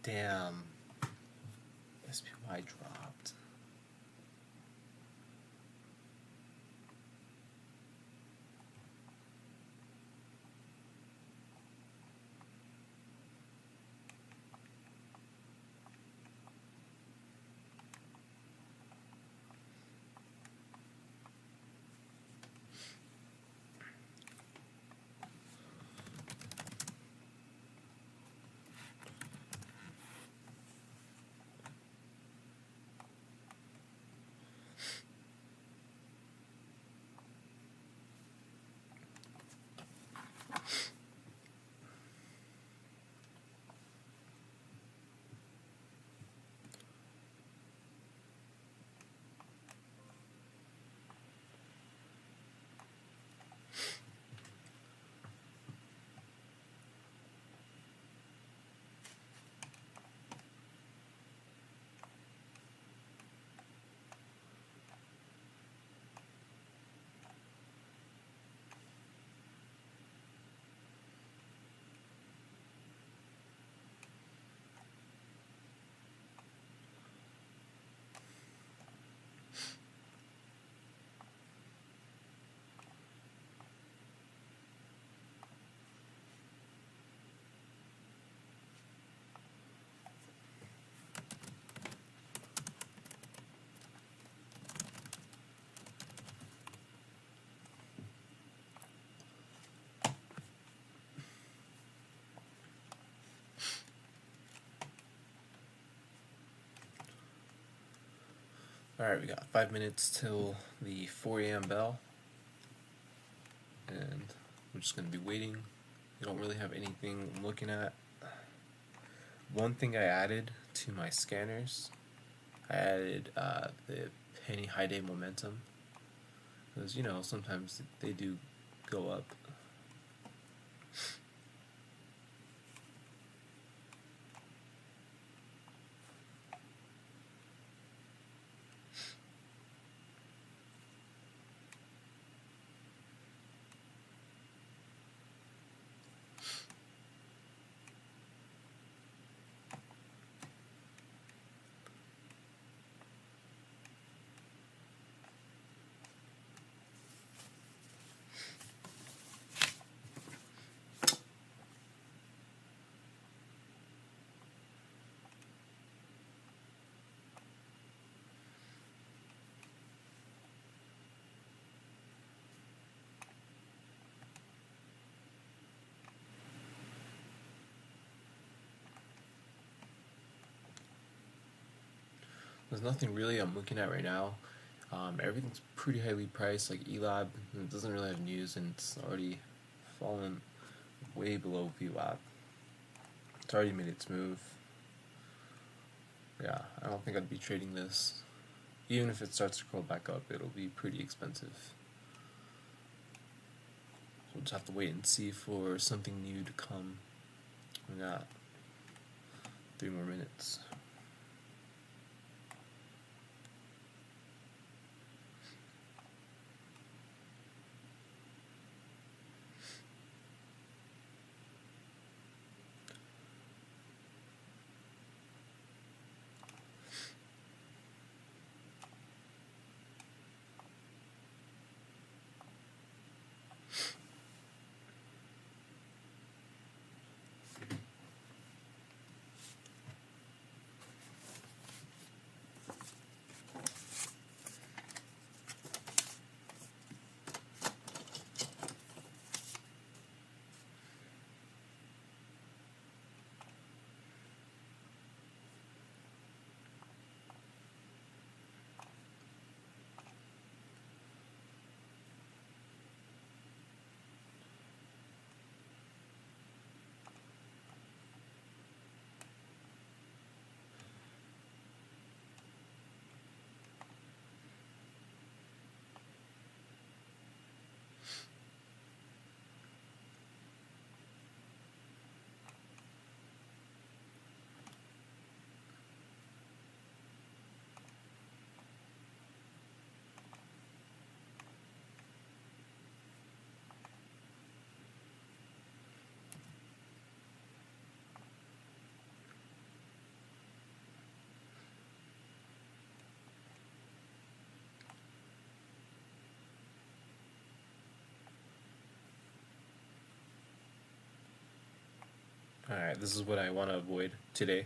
Damn. SPY dropped. Alright, we got 5 minutes till the 4 a.m. bell, and we're just going to be waiting. We don't really have anything I'm looking at. One thing I added to my scanners, I added the penny high day momentum, because sometimes they do go up. There's nothing really I'm looking at right now. Everything's pretty highly priced, like ELAB. It doesn't really have news, and it's already fallen way below VWAP. It's already made its move. Yeah, I don't think I'd be trading this. Even if it starts to curl back up, it'll be pretty expensive. So we'll just have to wait and see for something new to come. We got 3 more minutes. Alright, this is what I want to avoid today.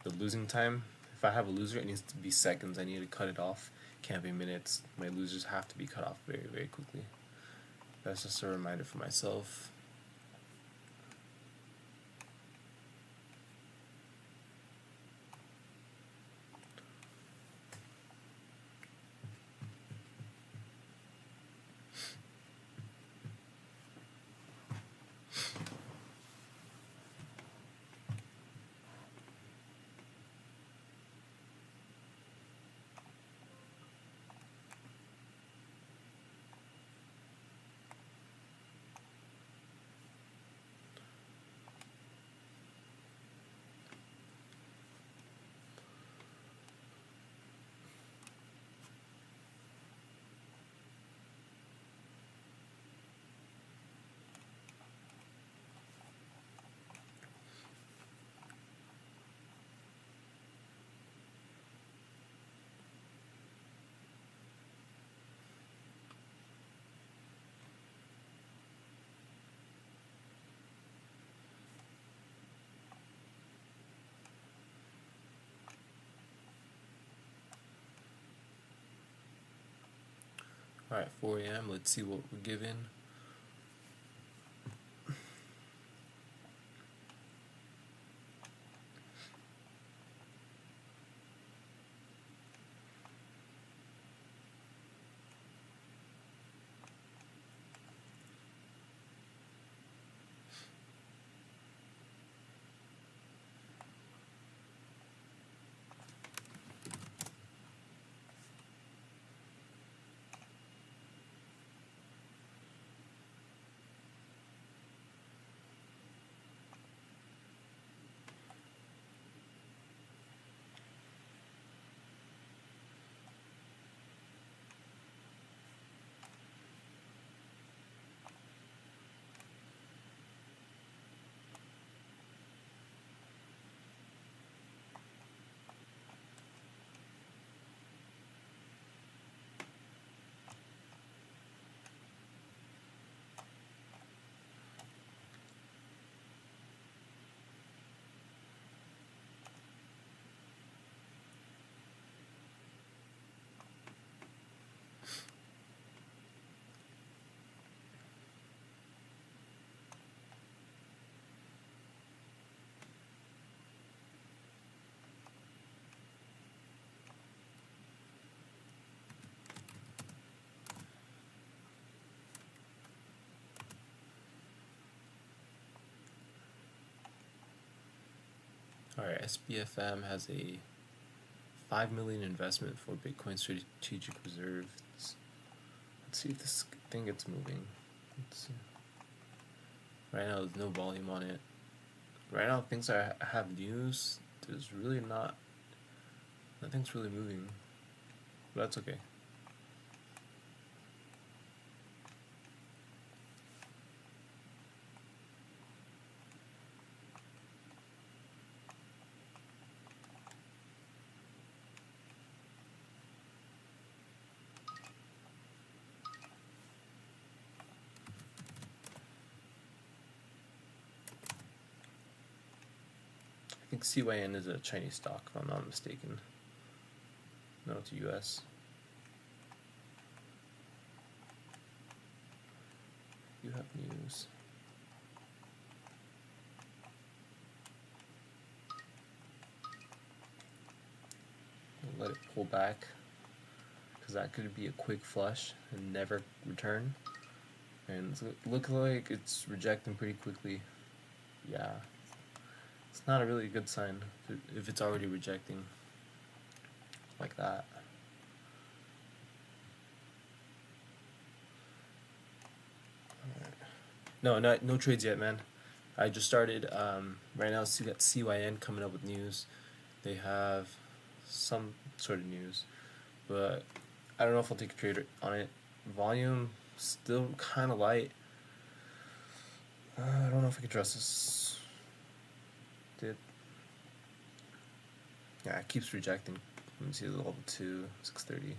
The losing time. If I have a loser, it needs to be seconds. I need to cut it off. Can't be minutes. My losers have to be cut off very, very quickly. That's just a reminder for myself. Alright, 4 a.m. Let's see what we're given. Alright, SBFM has a 5 million investment for Bitcoin strategic reserve. Let's see if this thing gets moving. Let's see. Right now, there's no volume on it. Right now, things I have news. There's really not. Nothing's really moving. But that's okay. I think CYN is a Chinese stock, if I'm not mistaken. No, it's US. You have news. Let it pull back, because that could be a quick flush and never return. And it looks like it's rejecting pretty quickly. Yeah. It's not a really good sign if it's already rejecting like that. No trades yet, man. I just started. Right now, we got CYN coming up with news. They have some sort of news, but I don't know if I'll take a trade on it. Volume still kind of light. I don't know if I can trust this. Yeah, it keeps rejecting. Let me see the level 2, 630.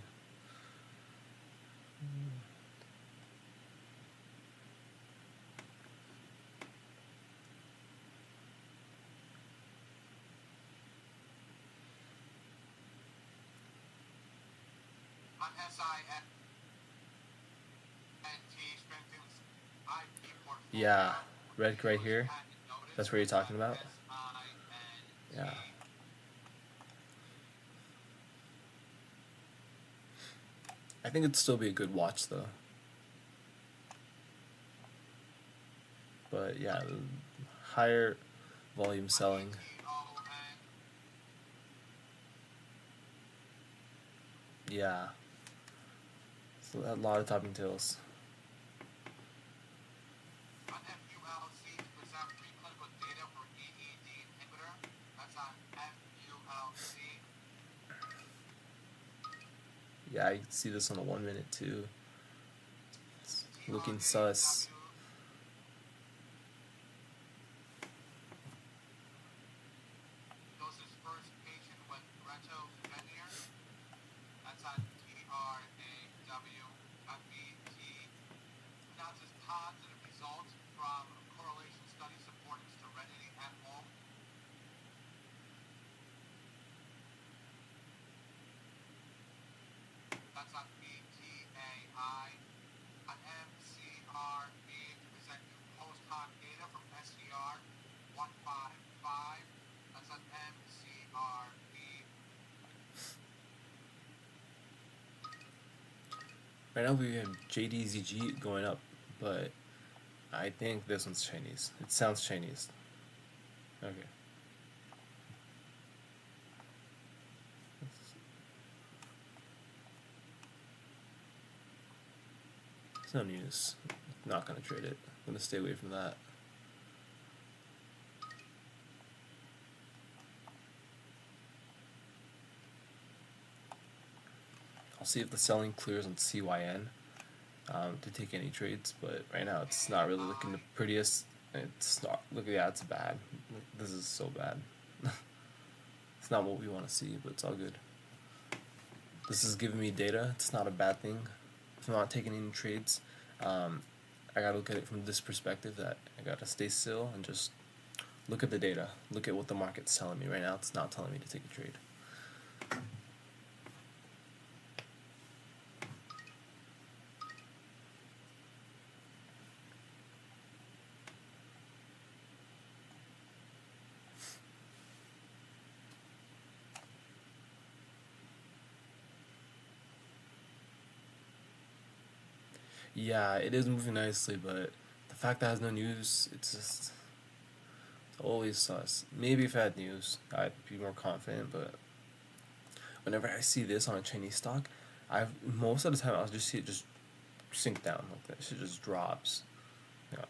Yeah, red right here. That's what you're talking about? Yeah. I think it'd still be a good watch though. But yeah, higher volume selling. Yeah. So a lot of topping tails. Yeah, you can see this on the 1 minute too. It's looking sus. Right now we have JDZG going up, but I think this one's Chinese. It sounds Chinese. Okay. It's no news. Not gonna trade it. I'm gonna stay away from that. I'll see if the selling clears on CYN to take any trades, but right now it's not really looking the prettiest. It's not. Look, yeah, it's bad. This is so bad. It's not what we want to see, but it's all good. This is giving me data. It's not a bad thing. If I'm not taking any trades, I gotta look at it from this perspective that I gotta stay still and just look at the data. Look at what the market's telling me right now. It's not telling me to take a trade. Yeah, it is moving nicely, but the fact that it has no news, it's always sus. Maybe if I had news, I'd be more confident, but whenever I see this on a Chinese stock, most of the time I'll just see it just sink down like that. Shit just drops. Yeah.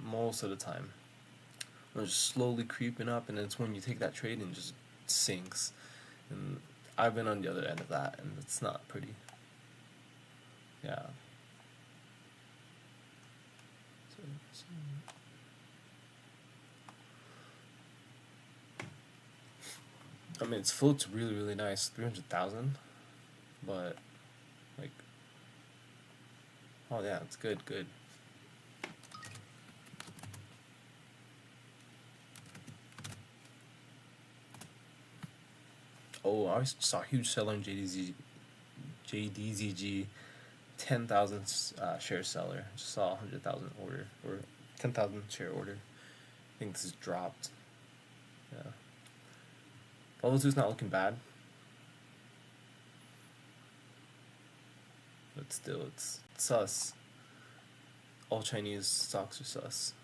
Most of the time. It's just slowly creeping up, and it's when you take that trade and it just sinks. And I've been on the other end of that, and it's not pretty. Yeah. I mean, its float's really, really nice, 300,000, but like, oh yeah, it's good, good. Oh, I saw a huge seller in JDZG, 10,000 share seller. Just saw 100,000 order, or 10,000 share order. I think this is dropped. Yeah. Level 2 is not looking bad. But still, it's sus. All Chinese stocks are sus.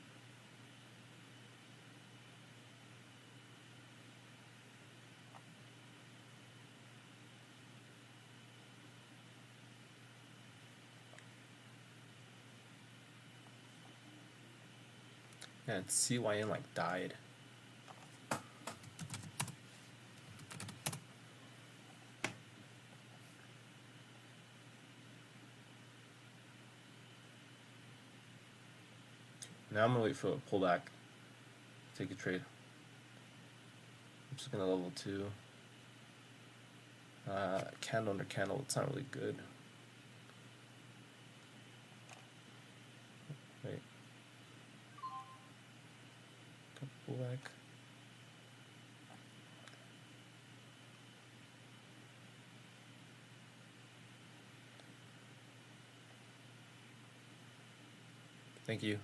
Yeah, CYN like died. Now I'm gonna wait for a pullback. Take a trade. I'm just gonna level 2. Candle under candle, it's not really good. Wait. Pullback. Thank you.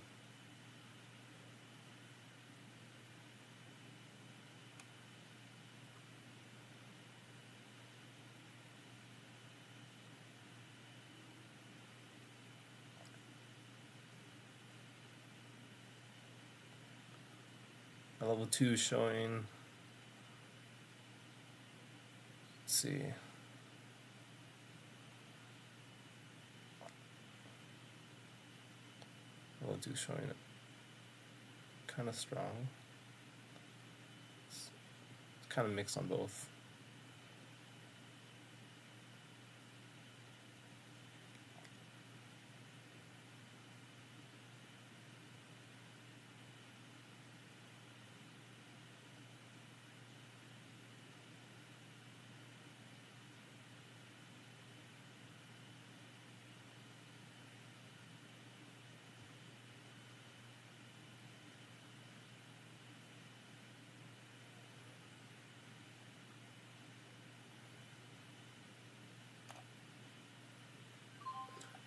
Level 2 is showing. Let's see. Level 2 is showing it kind of strong. It's kind of mixed on both.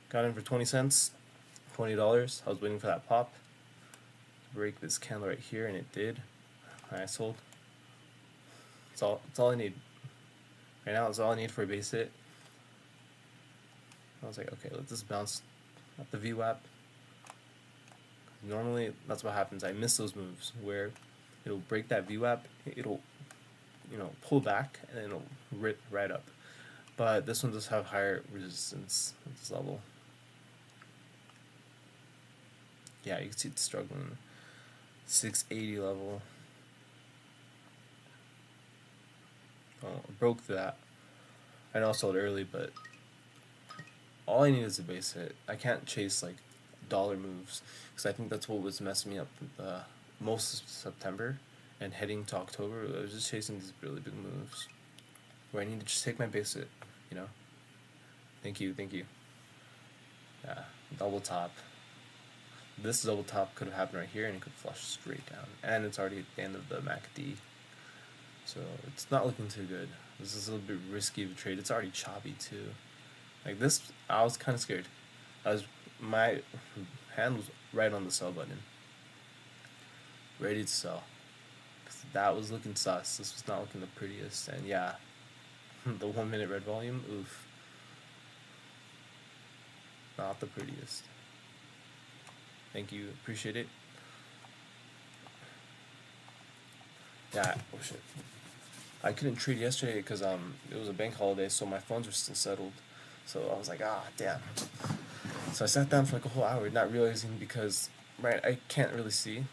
Got in for 20 cents, $20. I was waiting for that pop to break this candle right here, and it did. I sold. It's all I need. Right now, it's all I need for a base hit. I was like, okay, let's just bounce up the VWAP. Normally, that's what happens. I miss those moves where it'll break that VWAP, it'll, pull back, and then it'll rip right up. But this one does have higher resistance at this level. Yeah, you can see it's struggling. 680 level. Oh, broke that. I know I sold early, but all I need is a base hit. I can't chase like dollar moves because I think that's what was messing me up most of September and heading to October. I was just chasing these really big moves where I need to just take my base hit. Thank you. Yeah, double top. This double top could have happened right here, and it could flush straight down. And it's already at the end of the MACD, so it's not looking too good. This is a little bit risky of a trade. It's already choppy too. Like this, I was kind of scared. My hand was right on the sell button, ready to sell. 'Cause that was looking sus. This was not looking the prettiest, and yeah, the 1 minute red volume, oof. Not the prettiest. Thank you, appreciate it. Yeah, oh shit. I couldn't trade yesterday because it was a bank holiday, so my funds were still settled. So I was like, damn. So I sat down for like a whole hour, not realizing because I can't really see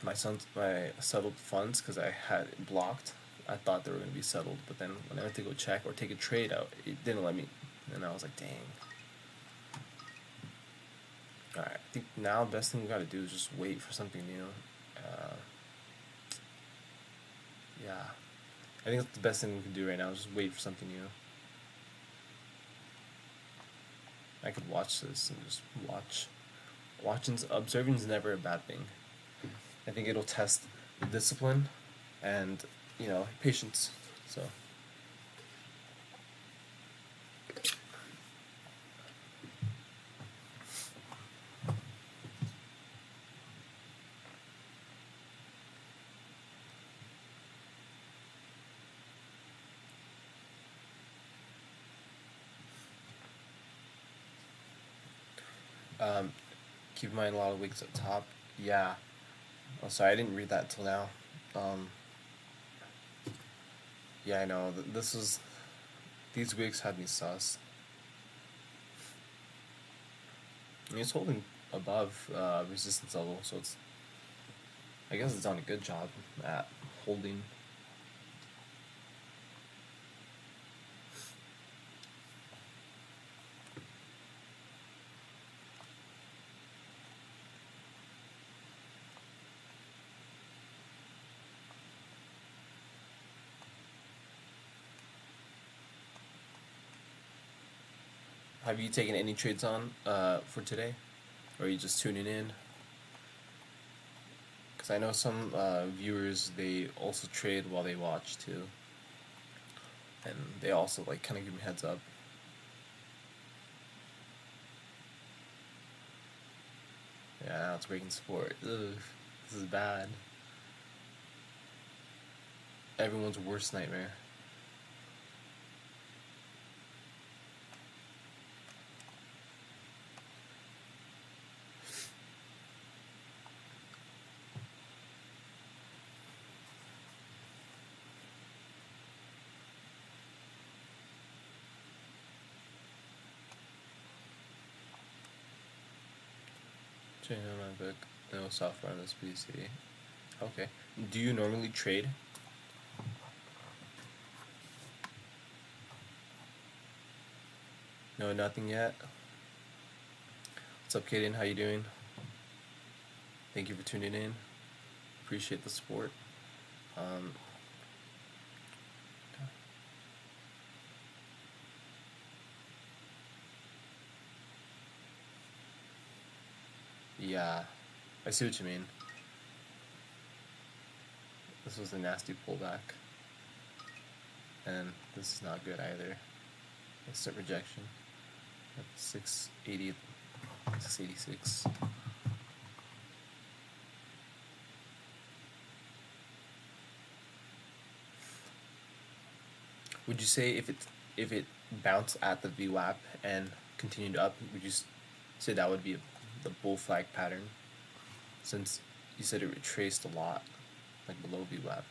my settled funds because I had it blocked. I thought they were gonna be settled, but then when I went to go check or take a trade out, it didn't let me, and I was like, dang. Alright, I think now the best thing we gotta do is just wait for something new. Yeah. I think that's the best thing we can do right now is just wait for something new. I could watch this and just watch. Observing is never a bad thing. I think it'll test the discipline and, patience. So. Keep in mind a lot of wicks up top. Yeah. Oh, sorry, I didn't read that till now. Yeah, I know. These wicks had me sus. I mean, it's holding above resistance level, so I guess it's done a good job at holding. Have you taken any trades on for today? Or are you just tuning in? Because I know some viewers, they also trade while they watch too. And they also kind of give me heads up. Yeah, now it's breaking support. Ugh, this is bad. Everyone's worst nightmare. Checking on my book. No software on this PC. Okay. Do you normally trade? No, nothing yet. What's up, Kaden? How you doing? Thank you for tuning in. Appreciate the support. Yeah, I see what you mean. This was a nasty pullback. And this is not good either. Instant rejection. 680, 686. Would you say if it bounced at the VWAP and continued up, would you say that would be the bull flag pattern? Since you said it retraced a lot, like below VWAP.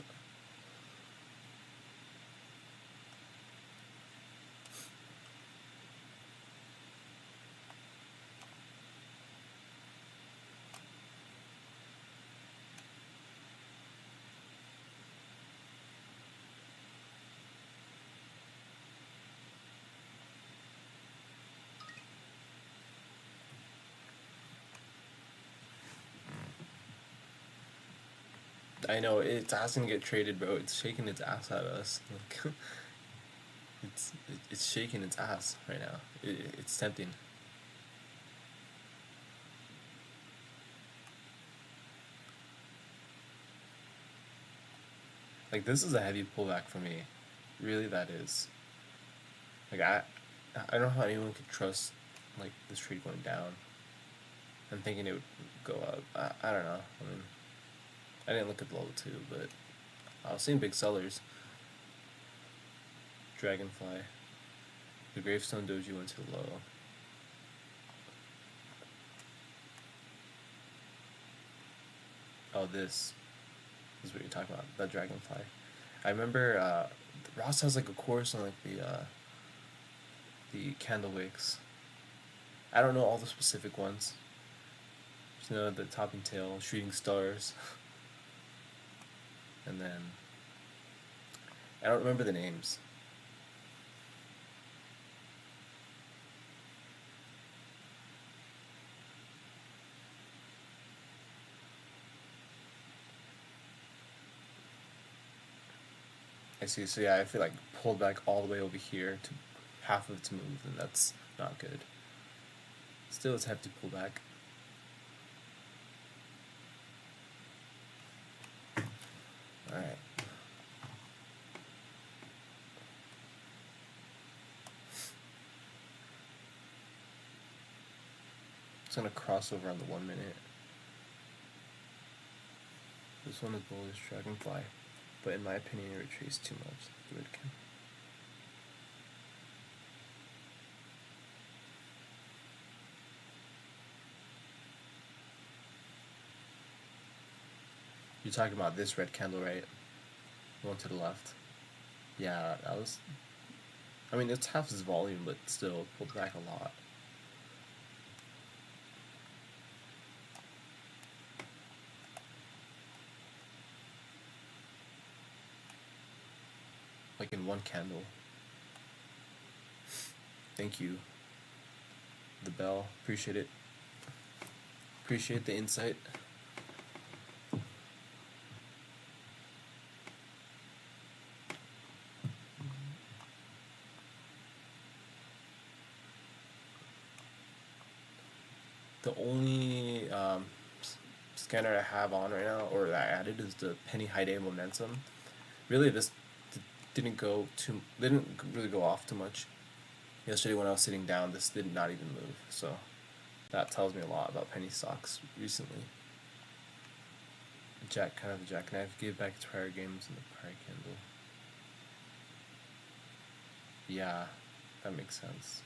I know it's asking to get traded, bro. It's shaking its ass at us. Like, it's shaking its ass right now. It's tempting. Like, this is a heavy pullback for me. Really, that is. Like, I don't know how anyone could trust like this trade going down. I'm thinking it would go up. I don't know. I mean, I didn't look at the level 2, but I was seeing big sellers. Dragonfly. The Gravestone Doji went to the low. Oh, this is what you're talking about. That Dragonfly. I remember Ross has like a course on like the candle wicks. I don't know all the specific ones. Just know the top and tail, shooting stars. And then I don't remember the names. I see. So yeah, I feel like pulled back all the way over here to half of its move, and that's not good. Still, it's hefty pullback. All right. It's gonna cross over on the 1 minute. This one is bullish Dragonfly, but in my opinion, it retraced too much. Do it again. You're talking about this red candle, right? The one to the left. Yeah, that was. I mean, it's half its volume, but still pulled back a lot. Like in one candle. Thank you. The bell. Appreciate it. Appreciate the insight. The only scanner I have on right now, or that I added, is the Penny High Day Momentum. Really, this didn't really go off too much. Yesterday when I was sitting down, this did not even move. So that tells me a lot about penny stocks recently. Kind of the jackknife gave back its prior games in the prior candle. Yeah, that makes sense.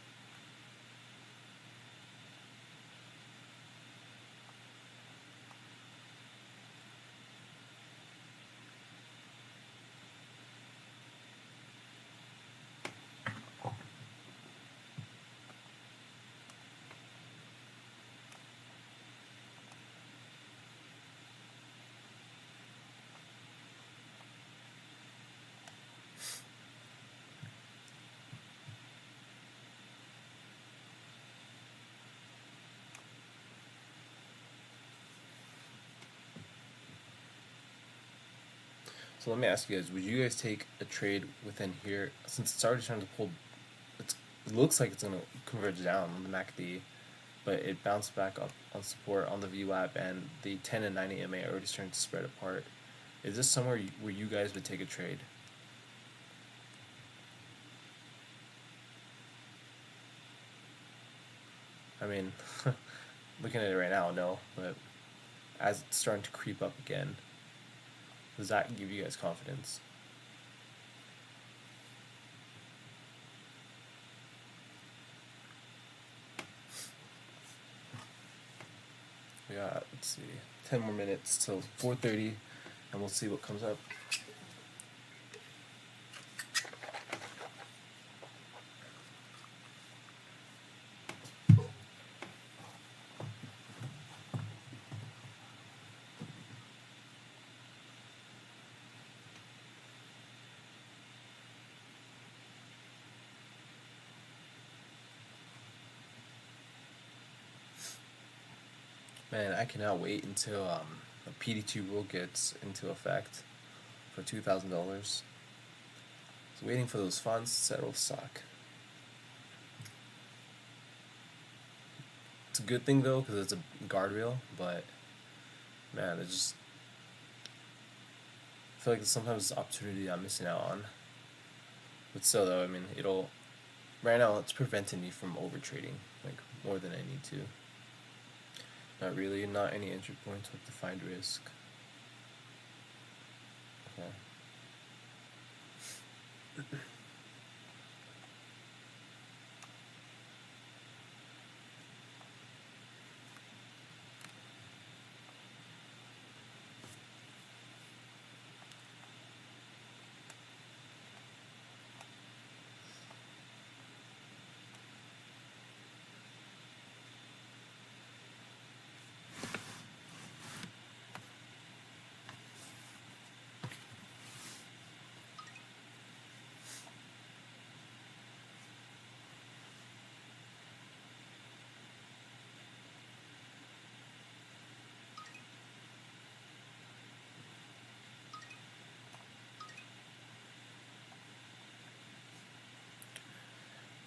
So let me ask you guys: would you guys take a trade within here since it's already trying to pull? It looks like it's gonna converge down on the MACD, but it bounced back up on support on the VWAP, and the 10 and 90 MA are already starting to spread apart. Is this somewhere where you guys would take a trade? I mean, looking at it right now, no, but as it's starting to creep up again, does that give you guys confidence? We got, let's see, 10 more minutes till 4:30, and we'll see what comes up. Man, I cannot wait until the PD2 rule gets into effect for $2,000. So waiting for those funds to settle stock. It's a good thing though because it's a guardrail, but man, it's just I feel like sometimes it's an opportunity I'm missing out on. But still though, I mean, right now it's preventing me from over trading like more than I need to. Not really, not any entry points with defined risk. Okay.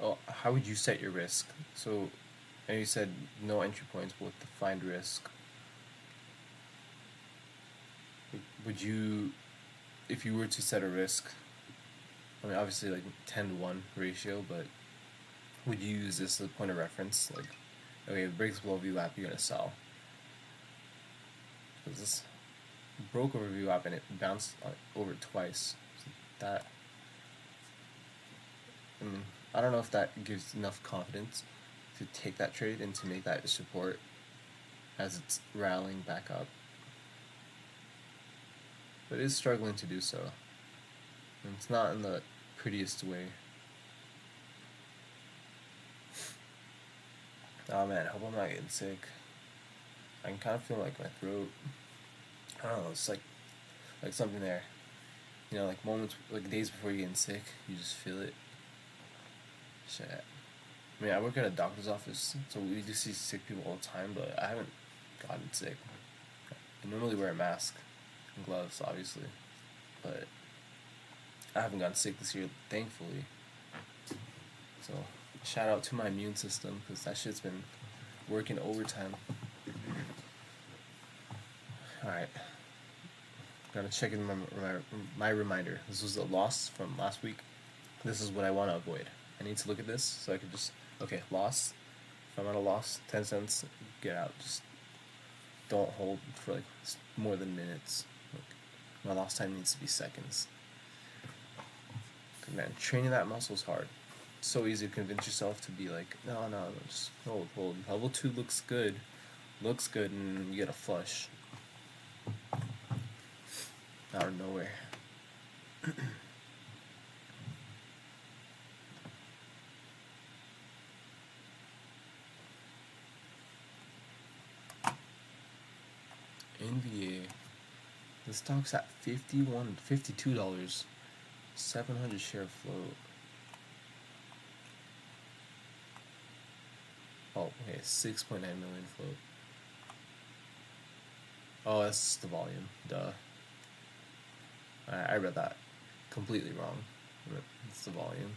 Oh, how would you set your risk? So, and you said no entry points, but with defined risk. Would you, if you were to set a risk, I mean, obviously like 10-to-1 ratio, but would you use this as a point of reference? Like, okay, if it breaks below VWAP, you're gonna sell. Because this broke over VWAP and it bounced over twice. So that, I mean, I don't know if that gives enough confidence to take that trade and to make that support as it's rallying back up. But it is struggling to do so. And it's not in the prettiest way. Oh man, I hope I'm not getting sick. I can kind of feel like my throat. I don't know, it's like something there. You know, like moments, like days before you're getting sick, you just feel it. Shit. I mean, I work at a doctor's office, so we do see sick people all the time, but I haven't gotten sick. I normally wear a mask and gloves, obviously, but I haven't gotten sick this year, thankfully. So, shout out to my immune system, because that shit's been working overtime. Alright. Gotta check in my reminder. This was a loss from last week. This is what I want to avoid. I need to look at this so I could just, okay, loss. If I'm at a loss, 10 cents, get out. Just don't hold for like more than minutes. Like, my loss time needs to be seconds. Man, training that muscle is hard. It's so easy to convince yourself to be like, no, just hold. Level 2 looks good, and you get a flush out of nowhere. NBA. The stock's at $52. 700 share float. Oh, okay, 6.9 million float. Oh, that's the volume. Duh. I read that completely wrong. It's the volume.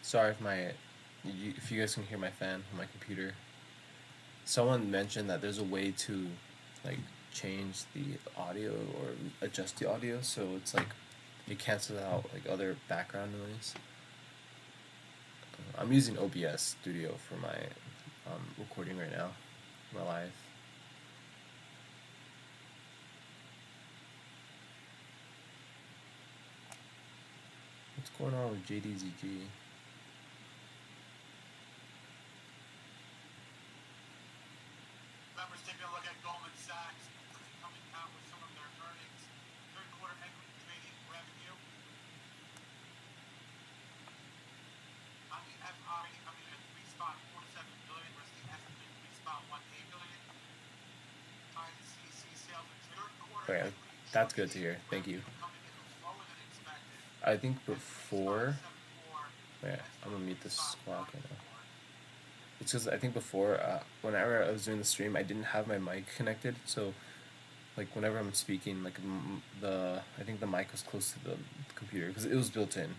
Sorry if you guys can hear my fan on my computer. Someone mentioned that there's a way to like change the audio or adjust the audio so it's like it cancels out like other background noise. I'm using OBS Studio for my recording right now, my live. What's going on with JDZG? Members, taking a look at Goldman Sachs coming out with some of their earnings. Third quarter equity trading revenue. On the FI coming in at 3.47 billion versus the estimate 3.18 billion. ICC sales in third quarter. Okay, that's good to hear. Thank you. I think before. Yeah, I'm gonna mute this squawk right now. It's because I think before, whenever I was doing the stream, I didn't have my mic connected, so like whenever I'm speaking, like I think the mic was close to the computer because it was built in,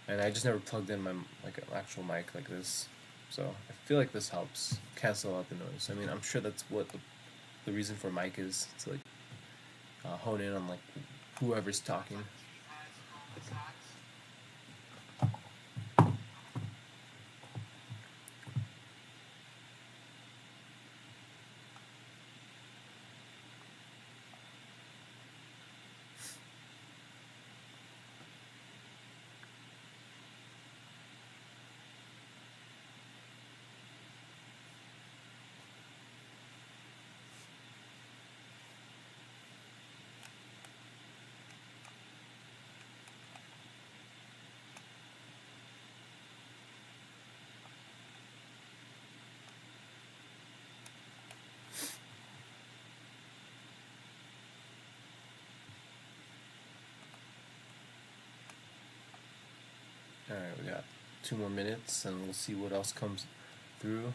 and I just never plugged in my like an actual mic like this, so I feel like this helps cancel out the noise. I mean, I'm sure that's what the reason for mic is to like hone in on like whoever's talking. Alright, we got 2 more minutes and we'll see what else comes through.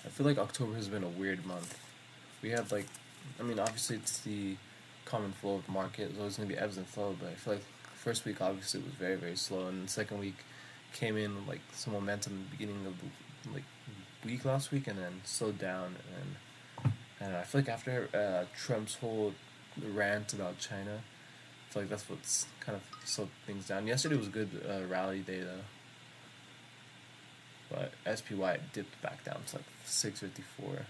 I feel like October has been a weird month. We had like, I mean, obviously it's the common flow of the market. There's always going to be ebbs and flow, but I feel like first week obviously was very, very slow, and the second week came in with like some momentum at the beginning of the like week last week, and then slowed down. And I feel like after Trump's whole rant about China, I feel like that's what's kind of slowed things down. Yesterday was a good rally day though. But SPY dipped back down to like 654.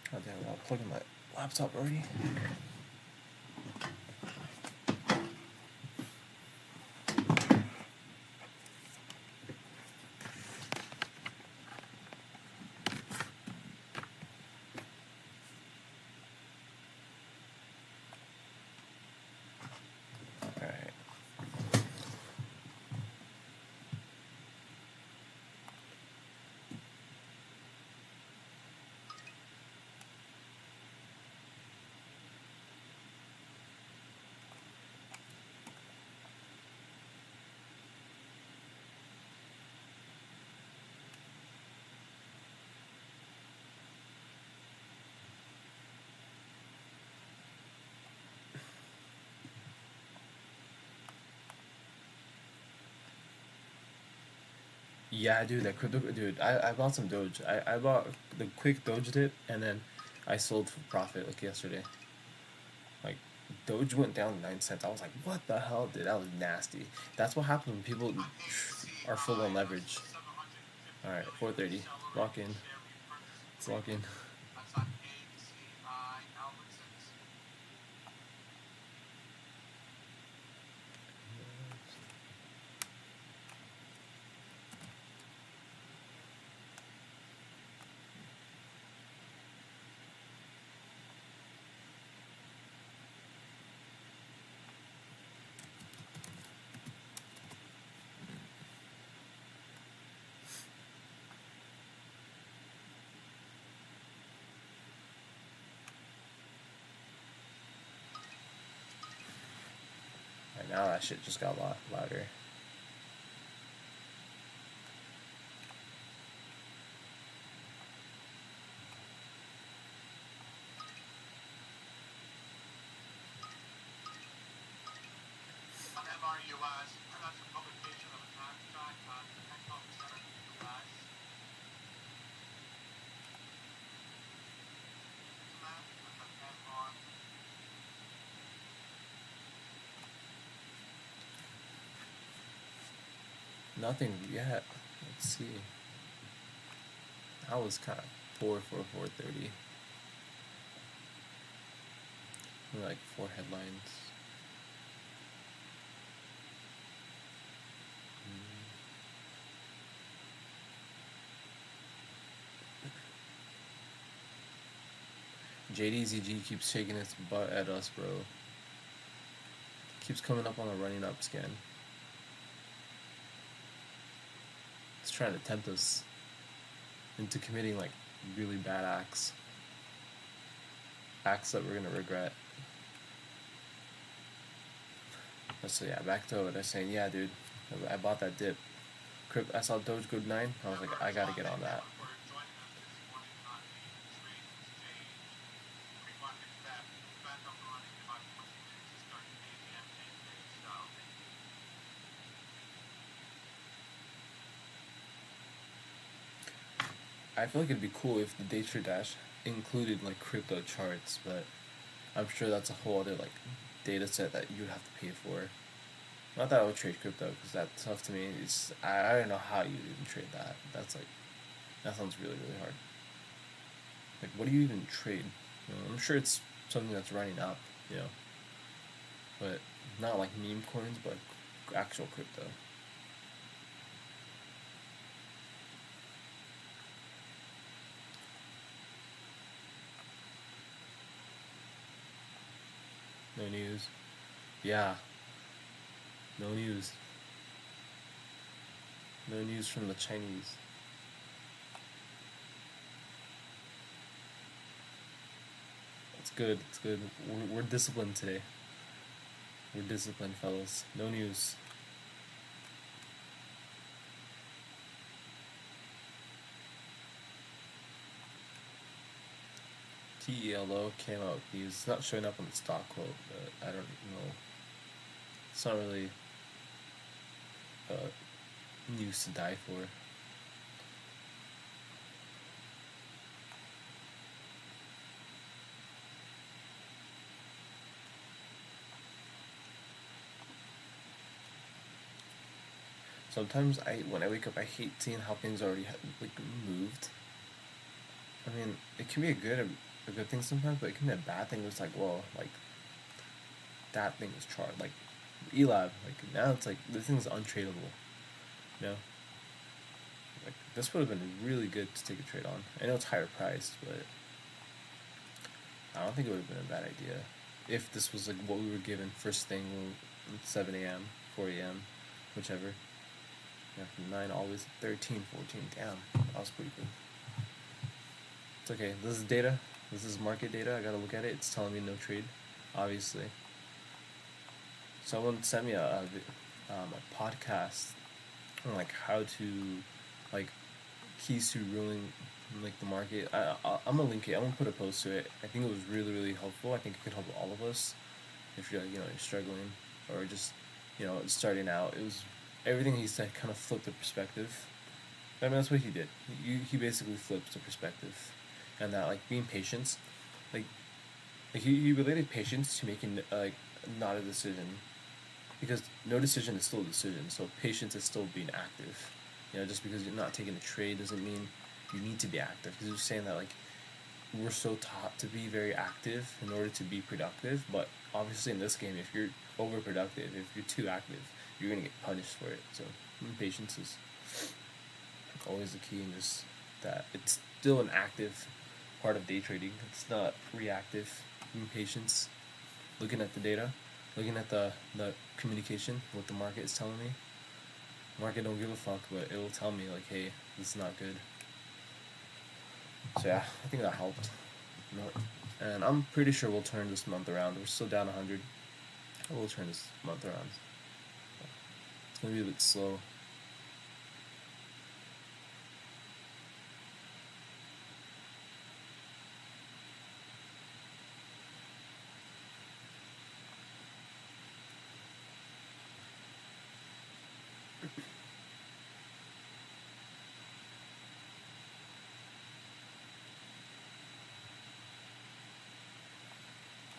God damn it, I'll plug in my laptop already. Yeah, dude, that crypto, dude. I bought some Doge. I bought the quick Doge dip, and then I sold for profit like yesterday. Like Doge went down 9 cents. I was like, what the hell, dude? That was nasty. That's what happens when people are full on MACI leverage. versus 750 All right, million 4:30. Lock accelerated in. share repurchase Let's lock in. agreement. That's on ACI Albertsons. Right now, that shit just got a lot louder. On MRUS, that's a publication of a contract on Echo Center US. That with an MR. Nothing yet. Let's see. I was kind of poor for 4:30. Like 4 headlines. JDZG keeps shaking its butt at us, bro. Keeps coming up on a running up scan. It's trying to tempt us into committing like really bad acts. Acts that we're gonna regret. So yeah, back to what I was saying. Yeah, dude, I bought that dip. I saw Doge go 9. I was like, I gotta get on that. For joining us this morning on the trade exchange. Pre-market bet back up and running in about 20 minutes to start 8 a.m. day style. I feel like it'd be cool if the Day Trade Dash included like crypto charts, but I'm sure that's a whole other like data set that you'd have to pay for. Not that I would trade crypto because that's tough to me. It's I don't know how you even trade that. That's like that sounds really hard. Like what do you even trade? You know, I'm sure it's something that's running up, you know, but not like meme coins, but actual crypto. No news. Yeah. No news. No news from the Chinese. It's good. It's good. We're disciplined today. We're disciplined, fellas. No news. TELO came out with news. It's not showing up on the stock quote, but I don't know. It's not really news to die for. Sometimes when I wake up, I hate seeing how things already like moved. I mean, it can be a good thing sometimes, but it can be a bad thing. It's like, well, like that thing is charged. Like Elab, like now it's like this thing's untradeable. You know, like this would have been really good to take a trade on. I know it's higher priced, but I don't think it would have been a bad idea if this was like what we were given first thing, 7 a.m., 4 a.m., whichever. Yeah, from 9 always 13, 14. Damn, that was pretty good. It's okay. This is data. This is market data. I gotta look at it. It's telling me no trade, obviously. Someone sent me a podcast on like how to like keys to ruling like the market. I'm gonna link it. I'm gonna put a post to it. I think it was really helpful. I think it could help all of us if you're you're struggling or just starting out. It was everything he said kind of flipped the perspective I mean, that's what he did. He basically flips the perspective, and that like being patient, like he related patience to making like not a decision, because no decision is still a decision. So patience is still being active. You know, just because you're not taking a trade doesn't mean you need to be active. Because you're saying that like we're so taught to be very active in order to be productive, but obviously in this game, if you're overproductive, if you're too active, you're gonna get punished for it. So patience is always the key, and just that it's still an active part of day trading. It's not reactive. Patience, looking at the data, looking at the communication, what the market is telling me. Market don't give a fuck, but it will tell me like, hey, this is not good. So yeah, I think that helped. And I'm pretty sure we'll turn this month around. We're still down 100. We'll turn this month around. It's gonna be a bit slow.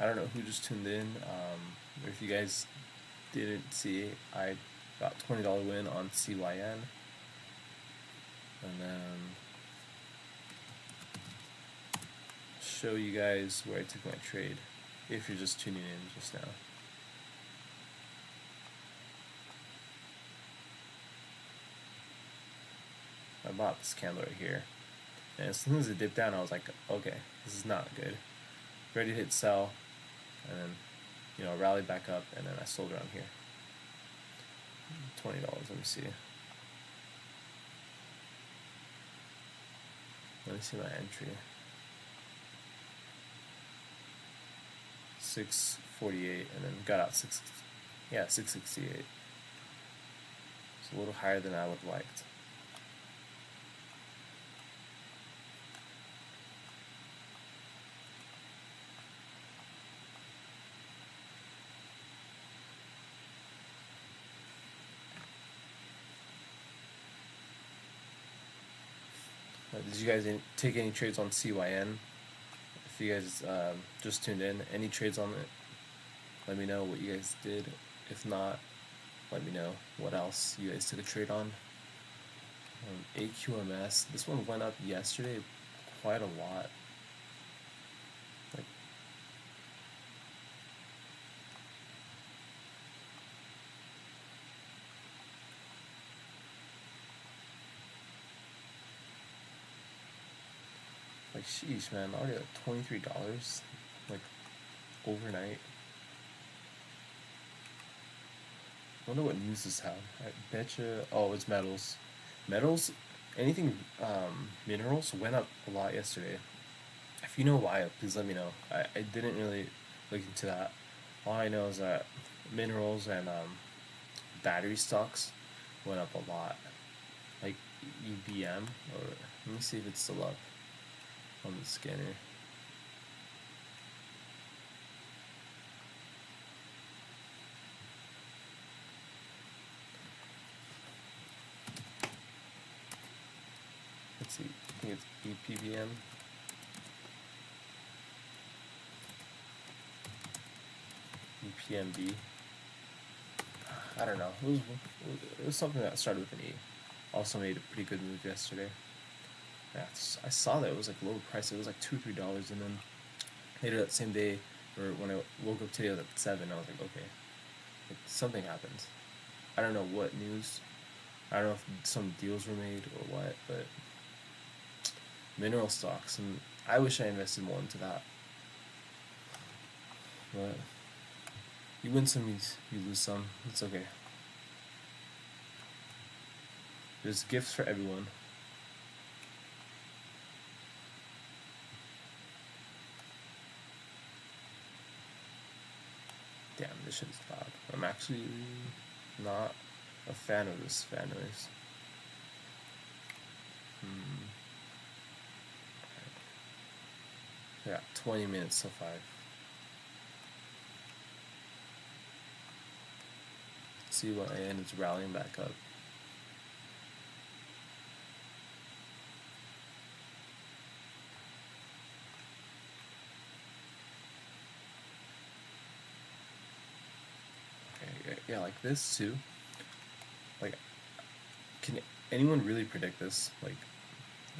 I don't know who just tuned in. Or if you guys didn't see, I got $20 win on CYN, and then show you guys where I took my trade. If you're just tuning in just now. I bought this candle right here, and as soon as it dipped down, I was like, okay, this is not good. Ready to hit sell, and then rallied back up, and then I sold around here. $20. Let me see. Let me see my entry. 648, and then got out 668. It's a little higher than I would have liked. Did you guys take any trades on CYN? If you guys just tuned in, any trades on it, let me know what you guys did. If not, let me know what else you guys took a trade on. AQMS, this one went up yesterday quite a lot. Like sheesh, man, already at $23, like overnight. I wonder what news this had. I betcha. Oh, it's metals. Metals, anything minerals went up a lot yesterday. If you know why, please let me know. I didn't really look into that. All I know is that minerals and battery stocks went up a lot. Like EBM, or let me see if it's still up on the scanner. Let's see, I think it's EPBM. EPMB. I don't know. It was something that started with an E. Also made a pretty good move yesterday. Yeah, I saw that it was like low price. It was like $2-3, and then later that same day, or when I woke up today, it was at 7. I was like, okay, like, something happened. I don't know what news. I don't know if some deals were made or what, but mineral stocks, and I wish I invested more into that. But you win some, you lose some. It's okay. There's gifts for everyone. Damn, this shit's loud. I'm actually not a fan of this fan noise. Yeah, 20 minutes till 5. See what, and it's rallying back up. yeah, like this too. Like, can anyone really predict this? Like,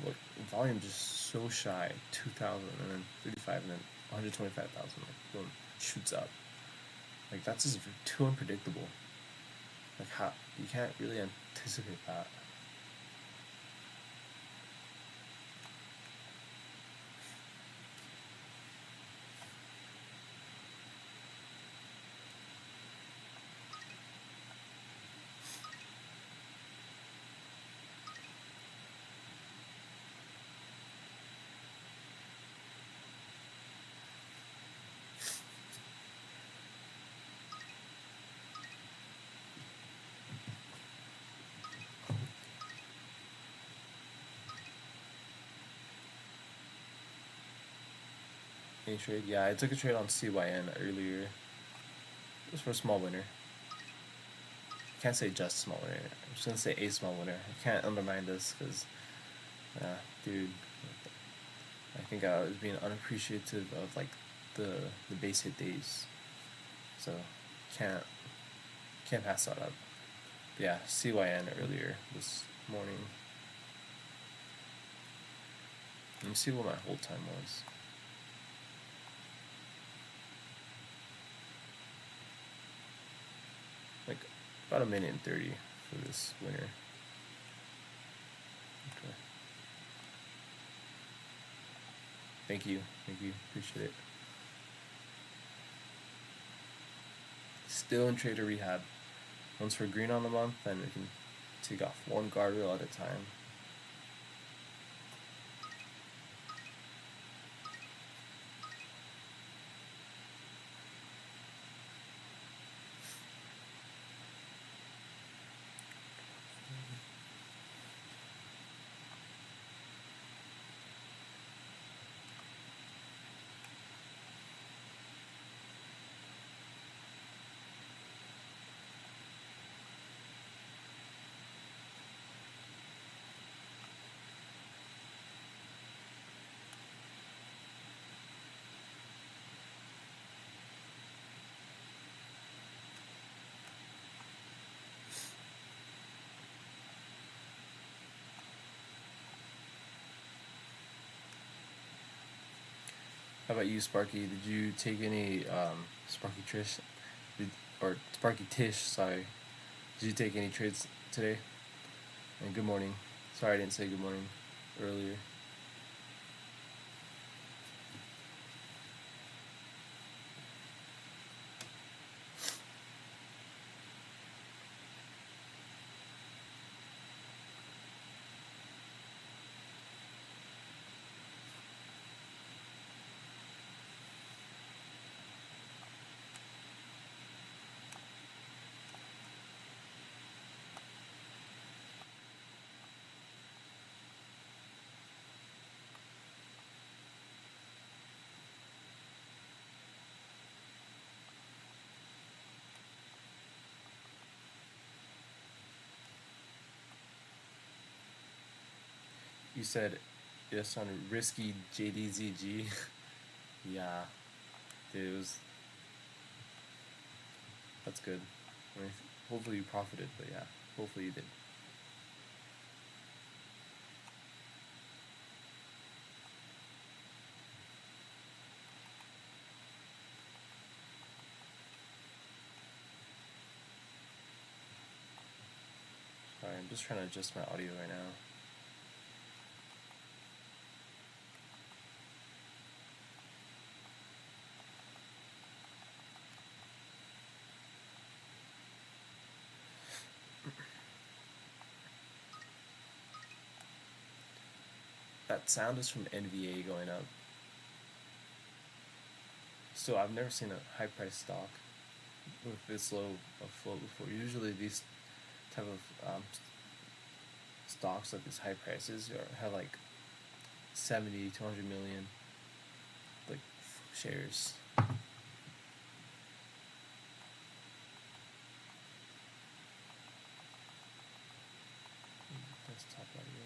look, volume just so shy, 2,000 and then 35 and then 125,000. Like, boom, shoots up. Like, that's just too unpredictable. Like, how you can't really anticipate that. Any trade? Yeah, I took a trade on CYN earlier. It was for a small winner. Can't say just small winner. I'm just gonna say a small winner. I can't undermine this because, dude, I think I was being unappreciative of like the base hit days. So can't can't pass that up. But yeah, CYN earlier this morning. Let me see what my hold time was. Like about a minute and 30 for this winner. Okay. Thank you, appreciate it. Still in trader rehab. Once we're green on the month, then we can take off one guardrail at a time. How about you, Sparky? Did you take any Sparky Trish, or Sparky Tish? Sorry, did you take any trades today? And good morning. Sorry I didn't say good morning earlier. You said yes on risky JDZG. Yeah, dude, it was. That's good. I mean, hopefully you profited, but yeah, hopefully you did. Sorry, I'm just trying to adjust my audio right now. That sound is from NVA going up. So I've never seen a high price stock with this low of float before. Usually these type of stocks at these high prices have like 70 to 100 million like shares. Desktop audio.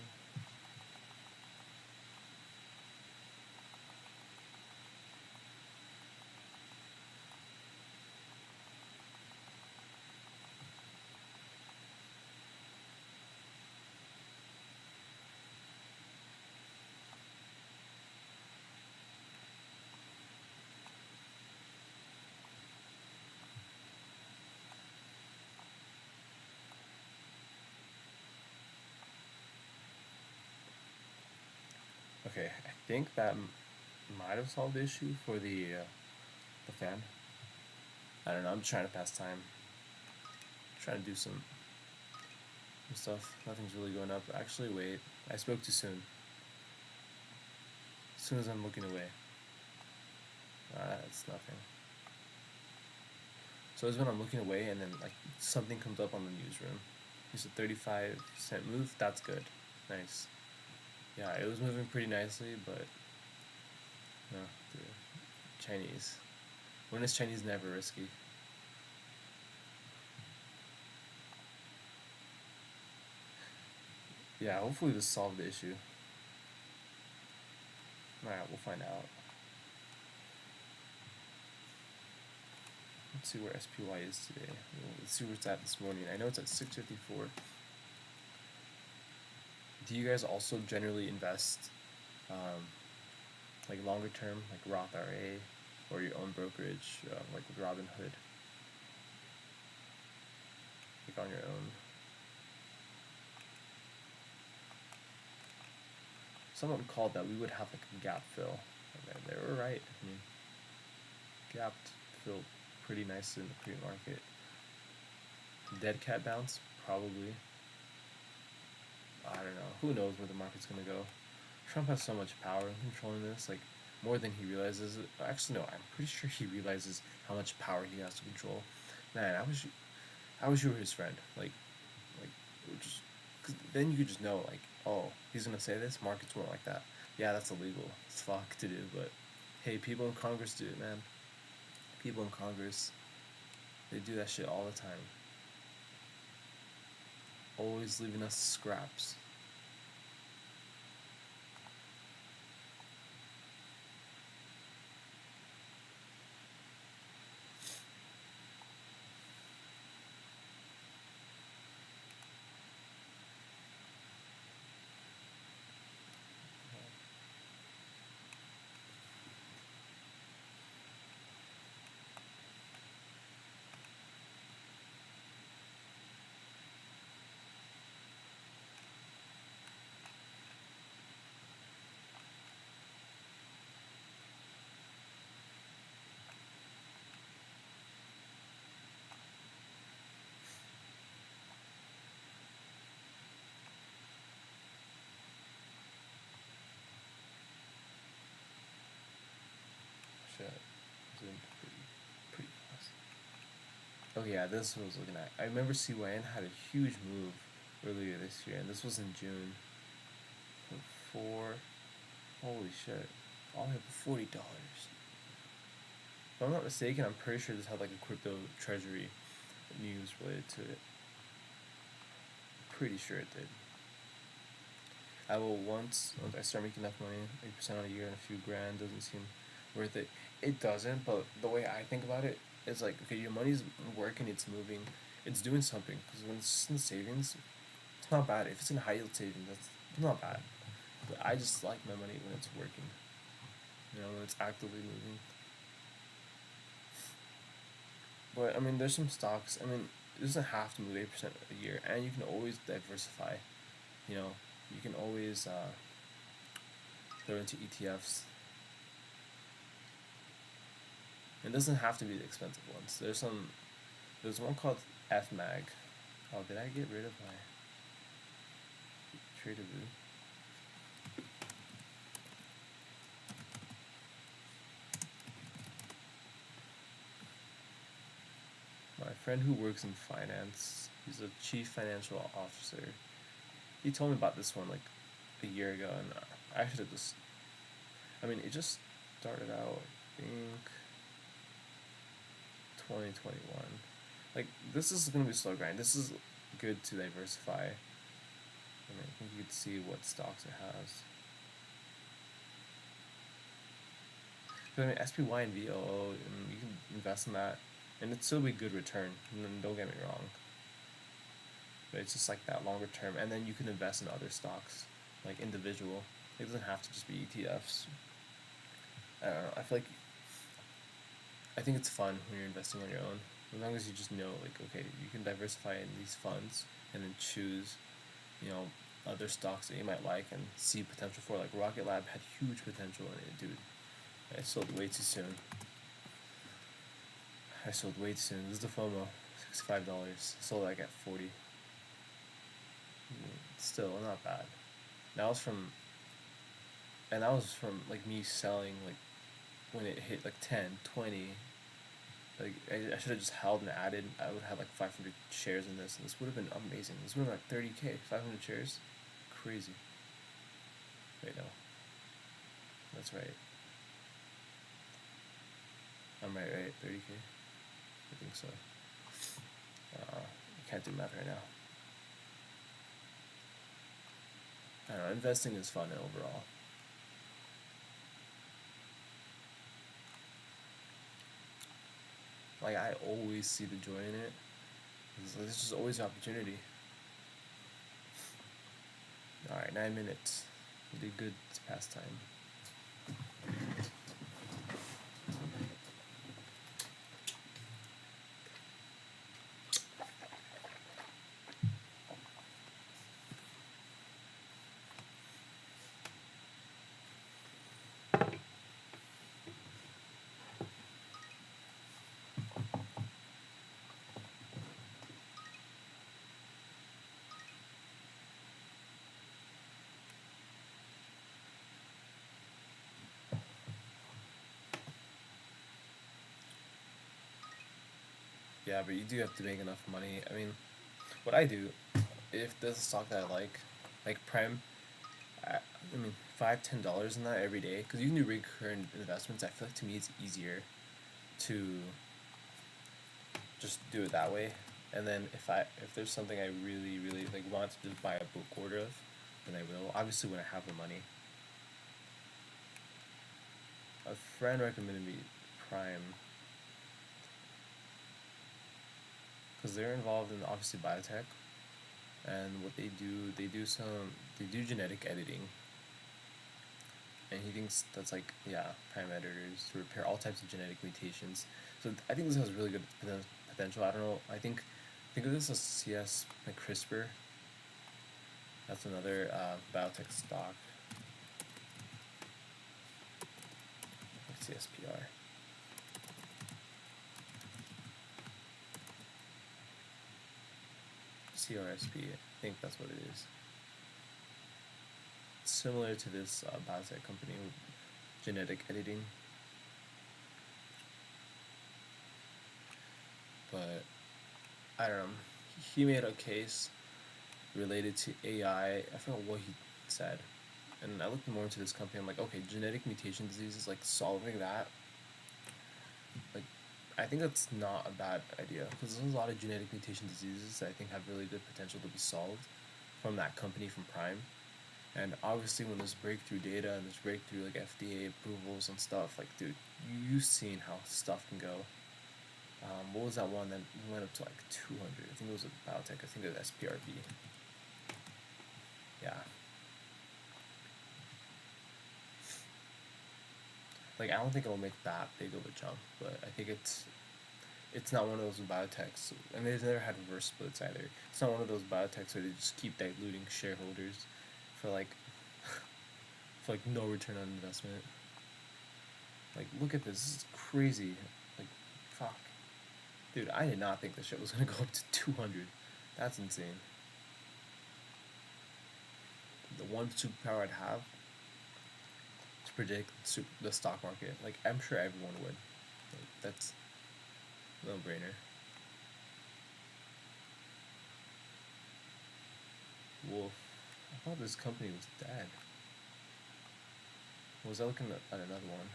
Okay, I think that might have solved the issue for the fan. I don't know. I'm just trying to pass time. Trying to do some stuff. Nothing's really going up. Actually, wait. I spoke too soon. As soon as I'm looking away. That's nothing. So it's when I'm looking away and then like something comes up on the newsroom. It's a 35-cent move. That's good. Nice. Yeah, it was moving pretty nicely, but no, the Chinese. When is Chinese never risky? Yeah, hopefully this solved the issue. Alright, we'll find out. Let's see where SPY is today. Let's see where it's at this morning. I know it's at 654. Do you guys also generally invest like longer term, like Roth IRA, or your own brokerage, like with Robinhood? Like on your own. Someone called that we would have like a gap fill. And they were right. I mean, gap filled pretty nicely in the pre-market. Dead cat bounce? Probably. I don't know. Who knows where the market's gonna go? Trump has so much power in controlling this, like more than he realizes. Actually, no. I'm pretty sure he realizes how much power he has to control. Man, I wish you were his friend. Like, just, cause then you could just know, like, oh, he's gonna say this. Markets won't like that. Yeah, that's illegal. It's fuck to do, but hey, people in Congress do it, man. People in Congress, they do that shit all the time. Always leaving us scraps. Shit. Zoomed pretty fast. Oh yeah, this was looking at. I remember CYN had a huge move earlier this year, and this was in June. For holy shit, all the way up to $40. If I'm not mistaken, I'm pretty sure this had like a crypto treasury news related to it. Pretty sure it did. I will once I start making enough money, 8% on a year and a few grand doesn't seem worth it. It doesn't, but the way I think about it is like, okay, your money's working, it's moving, it's doing something. Because when it's in savings, it's not bad. If it's in high yield savings, that's not bad. But I just like my money when it's working. You know, when it's actively moving. But I mean, there's some stocks. I mean, it doesn't have to move 8% a year, and you can always diversify. You know, you can always throw into ETFs. It doesn't have to be the expensive ones. There's one called FMAG. Oh, did I get rid of my Tradeaboo? My friend who works in finance, he's a chief financial officer. He told me about this one like a year ago, and I should have just. I mean, it just started out, I think, 2021. Like, this is gonna be a slow grind. This is good to diversify. I mean, I think you could see what stocks it has. But I mean, SPY and VOO, and you can invest in that, and it'd still be good return. And don't get me wrong. But it's just like that longer term, and then you can invest in other stocks, like individual. It doesn't have to just be ETFs. I don't know. I think it's fun when you're investing on your own. As long as you just know, like, okay, you can diversify in these funds, and then choose, you know, other stocks that you might like and see potential for. Like Rocket Lab had huge potential in it, dude. I sold way too soon. This is the FOMO, $65. Sold like at 40. Still not bad. That was from, and that was from like me selling like when it hit like 10, 20. Like I should have just held and added. I would have like 500 shares in this, and this would have been amazing. This would have been like 30K, 500 shares, crazy. Wait, no, that's right. I'm right? 30K. I think so. I can't do math right now. I don't know. Investing is fun overall. Like I always see the joy in it. There's just always opportunity. All right, 9 minutes. We did good this past time. Yeah, but you do have to make enough money. I mean, what I do, if there's a stock that I like Prime, I mean, $5, $10 in that every day, because you can do recurrent investments. I feel like to me it's easier to just do it that way. And then if there's something I really like want to just buy a book order of, then I will. Obviously, when I have the money. A friend recommended me Prime because they're involved in obviously biotech, and what they do genetic editing, and he thinks that's like prime editors to repair all types of genetic mutations. So I think this has really good potential. I don't know. Think of this as CS like CRISPR. That's another biotech stock. CSPR. CRSP. I think that's what it is. Similar to this biotech company with genetic editing. But I don't know. He made a case related to AI. I forgot what he said. And I looked more into this company. I'm like, okay, genetic mutation diseases, like solving that. Like, I think that's not a bad idea because there's a lot of genetic mutation diseases that I think have really good potential to be solved from that company, from Prime. And obviously, when there's breakthrough data and there's breakthrough like FDA approvals and stuff, like, dude, you've seen how stuff can go. What was that one that went up to like 200? I think it was a biotech. I think it was SPRB. Yeah. Like, I don't think it'll make that big of a jump, but I think it's not one of those biotechs, and they've never had reverse splits either. It's not one of those biotechs where they just keep diluting shareholders for like for like no return on investment. Like, look at this. This is crazy. Like, fuck. Dude, I did not think this shit was gonna go up to 200. That's insane. The one superpower I'd have to predict the stock market. Like, I'm sure everyone would. Like, that's no brainer. Wolf. I thought this company was dead. Was I looking at another one?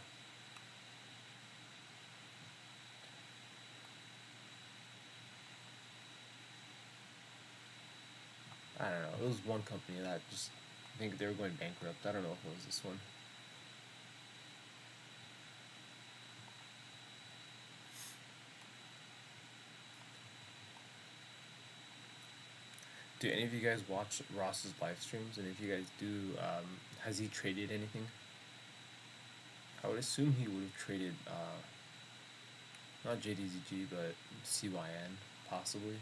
I don't know. It was one company that just, I think they were going bankrupt. I don't know if it was this one. Do any of you guys watch Ross's live streams? And if you guys do, has he traded anything? I would assume he would have traded, not JDZG, but CYN, possibly.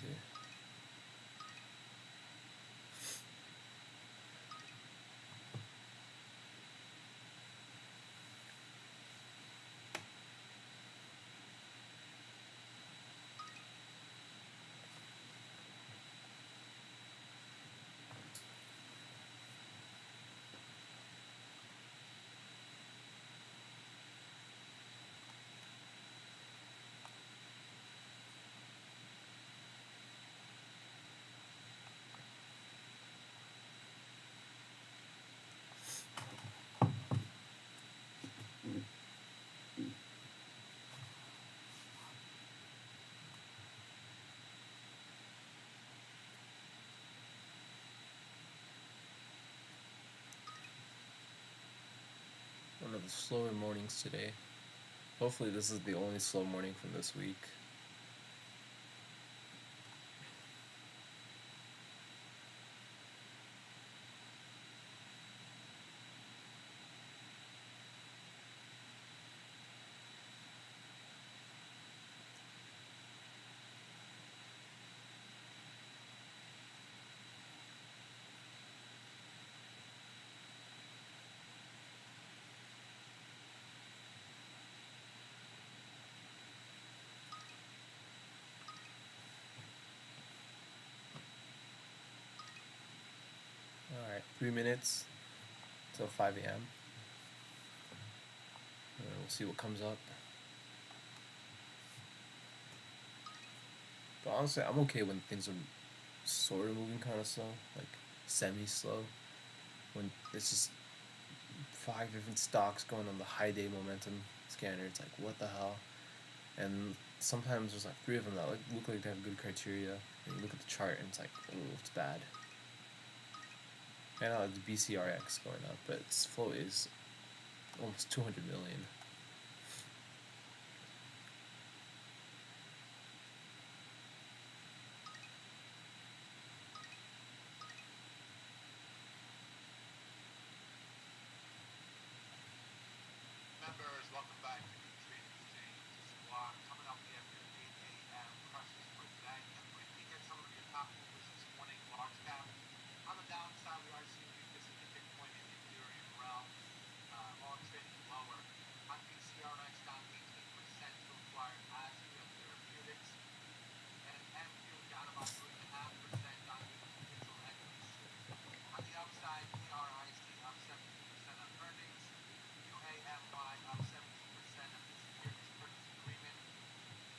see. One of the slower mornings today. Hopefully this is the only slow morning from this week. Alright, 3 minutes till 5 a.m. And we'll see what comes up. But honestly, I'm okay when things are sort of moving kind of slow, like semi-slow. When it's just 5 different stocks going on the high day momentum scanner, it's like, what the hell? And sometimes there's like 3 of them that look like they have good criteria. And you look at the chart and it's like, oh, it's bad. I know it's BCRX going up, but its float is almost 200 million. Members, welcome back to the Trading Exchange Squawk. Coming up here after 8 a.m. crushes for today. And quickly get some of your top movers this morning. Large cap. On the downside, we are seeing weakness in the Bitcoin and Ethereum realm. All trading lower. On BCRX down 18% to acquire Astria Therapeutics. And MQ down about 3.5% on digital equities. On the upside, ERIC up 17% on earnings. UAMY up 17% of the securities purchase agreement.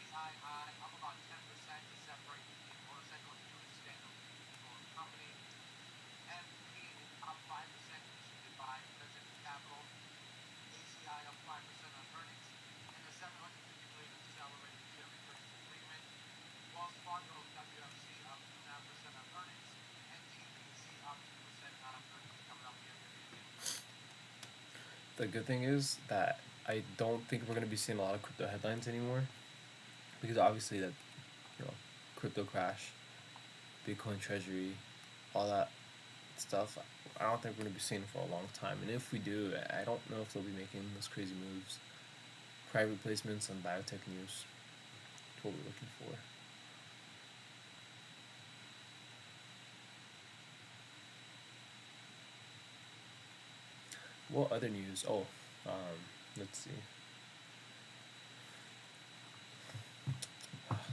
PII up about 10% to separate the motorcycle unit standalone company. MP up 5% contributed by President Capital. ACI up 5% on earnings. And a $750 million accelerated share repurchase agreement. Wells Fargo WFC up 2.5% on earnings. And TPC up 2% on earnings coming up here. The good thing is that I don't think we're going to be seeing a lot of crypto headlines anymore, because obviously that, crypto crash, Bitcoin treasury, all that stuff, I don't think we're going to be seeing it for a long time. And if we do, I don't know if they'll be making those crazy moves. Private placements on biotech news, that's what we're looking for. What other news? Oh, let's see.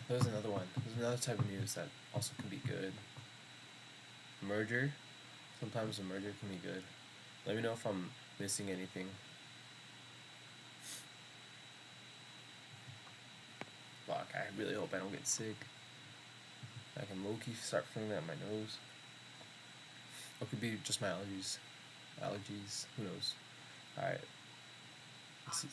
There's another one. There's another type of news that also can be good. Merger. Sometimes a merger can be good. Let me know if I'm missing anything. Fuck, I really hope I don't get sick. I can low-key start feeling that in my nose. Or it could be just my allergies. Who knows? Alright. Let's see.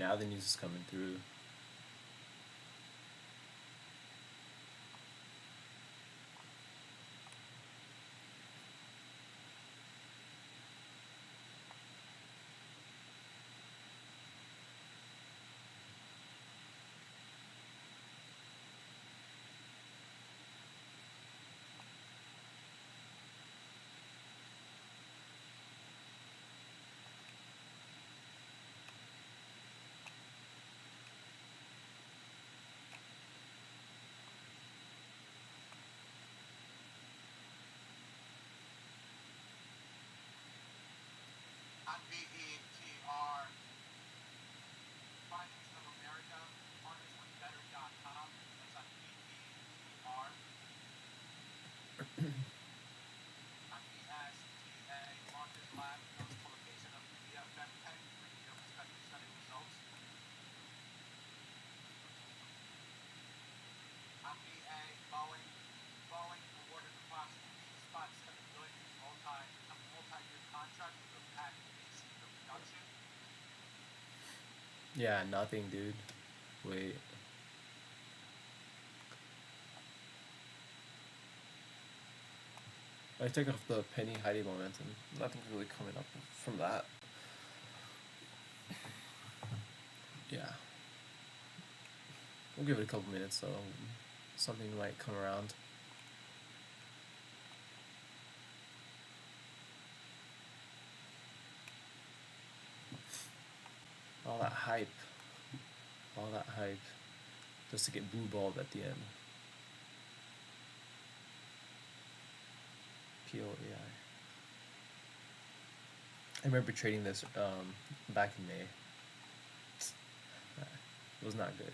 now the news is coming through. On BETR, Finance of America, partners with Better.com. That's on BETR. On ESTA, Marcus Lab, notes publication of PDF FemTech, three-year prospective study results. On BA, Boeing awarded approximately $2.7 billion multi-year contract for the Pack seeker production. Yeah, nothing, dude. Wait. I take off the penny hiding momentum. Nothing's really coming up from that. Yeah. We'll give it a couple minutes, so something might come around. All that hype, just to get blue balled at the end. POAI. I remember trading this back in May. It was not good.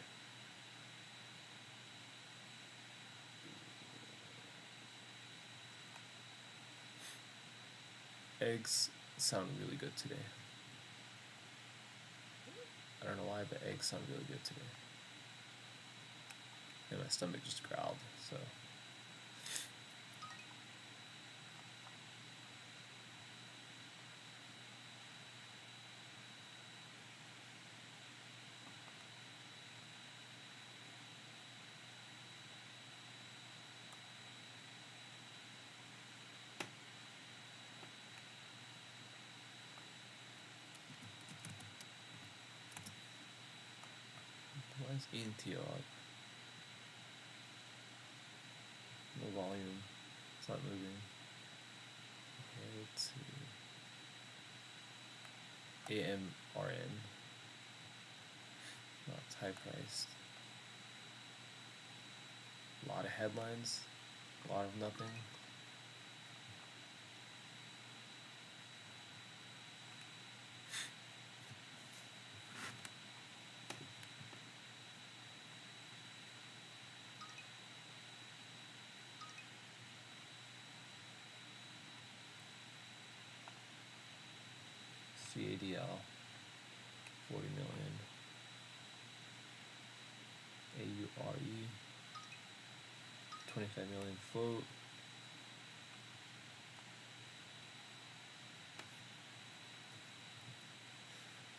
Eggs sound really good today. I don't know why, but eggs sound really good today. And my stomach just growled, so. Why is ENT odd? No volume. It's not moving. Okay, let's see. AMRN. No, it's high priced. A lot of headlines. A lot of nothing. CADL, 40 million. AURE, 25 million float.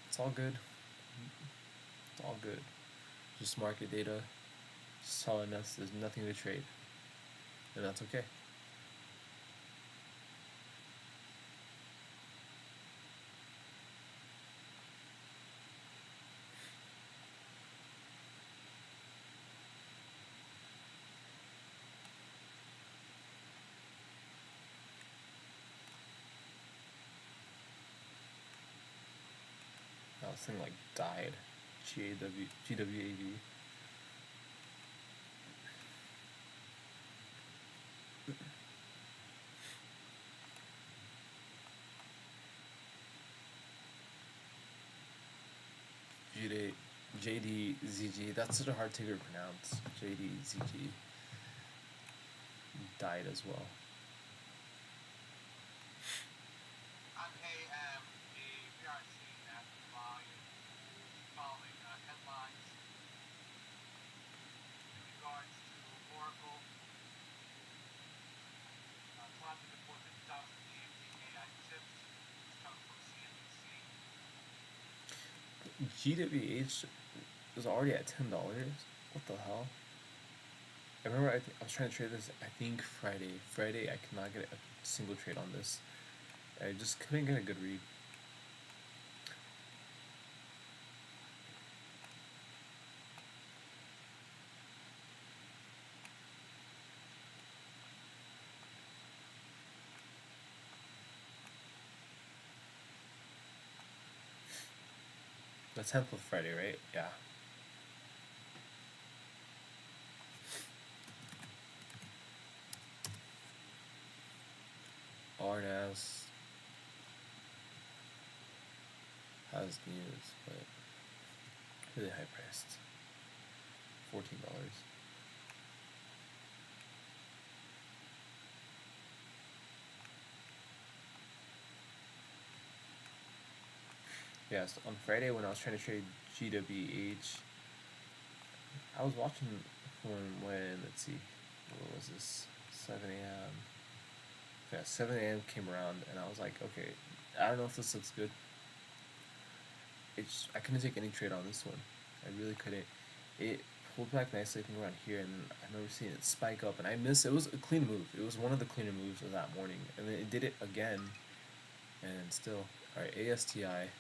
It's all good. It's all good. Just market data, just telling us there's nothing to trade. And that's okay. This thing like died. GWAV. JDZG. That's such a hard ticker to pronounce. JDZG died as well. On AM, we are seeing that volume following headlines in regards to Oracle. Cloud report 50,000 AMD AI chips coming from CNBC. GWH was already at $10. What the hell? I remember I was trying to trade this. I think Friday. Friday I could not get a single trade on this. I just couldn't get a good read. The 10th was Friday, right? Yeah. RNAS has news, but really high priced. $14. Yes, on Friday when I was trying to trade GWH, I was watching when let's see, what was this? 7 a.m. Yeah, 7 a.m. came around, and I was like, okay, I don't know if this looks good. I couldn't take any trade on this one. I really couldn't. It pulled back nicely from around here, and I remember seeing it spike up, and I missed. It was a clean move. It was one of the cleaner moves of that morning, and then it did it again, and still. All right, ASTI.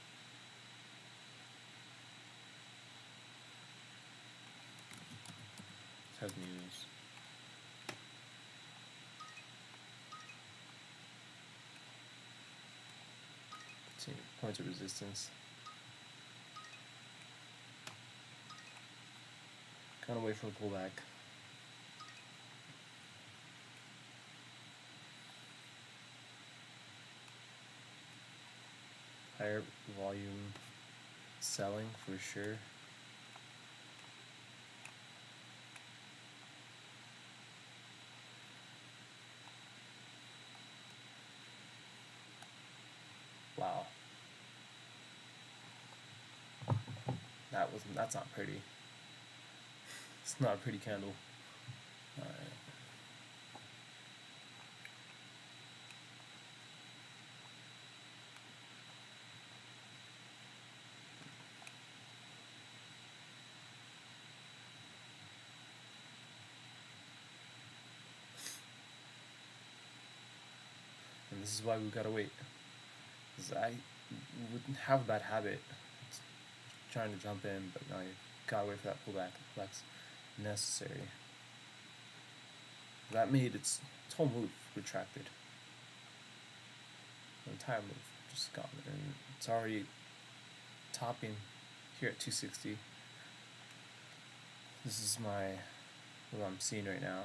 Let's have news. Let's see, points of resistance. Kind of wait for a pullback. Higher volume selling for sure. Wow. That's not pretty. It's not a pretty candle. Alright. And this is why we gotta wait. Because I would have a bad habit trying to jump in, but now you gotta wait for that pullback. The pullback's necessary. That made its whole move retracted. The entire move just gone, and it's already topping here at 260. This is what I'm seeing right now.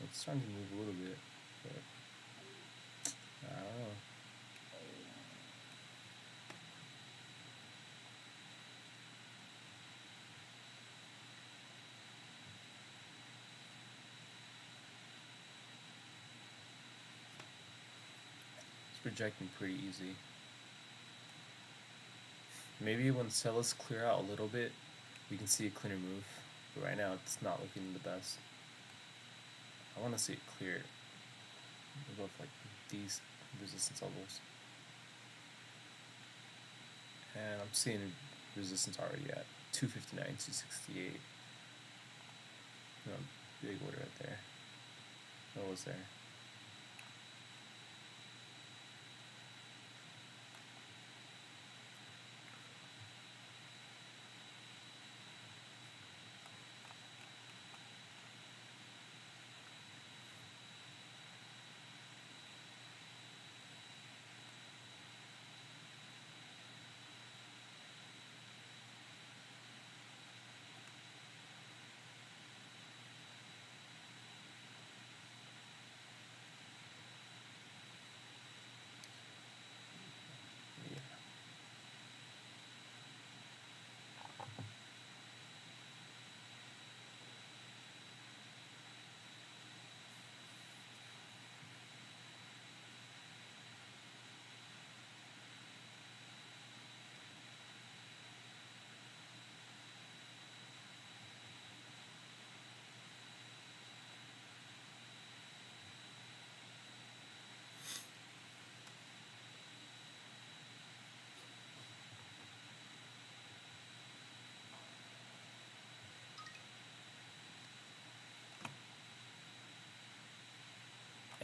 It's starting to move a little bit, but I don't know. It's projecting pretty easy. Maybe when sellers clear out a little bit, we can see a cleaner move. But right now, it's not looking the best. I want to see it clear above like these resistance levels. And I'm seeing resistance already at 259, 268. Big order right there. What was there?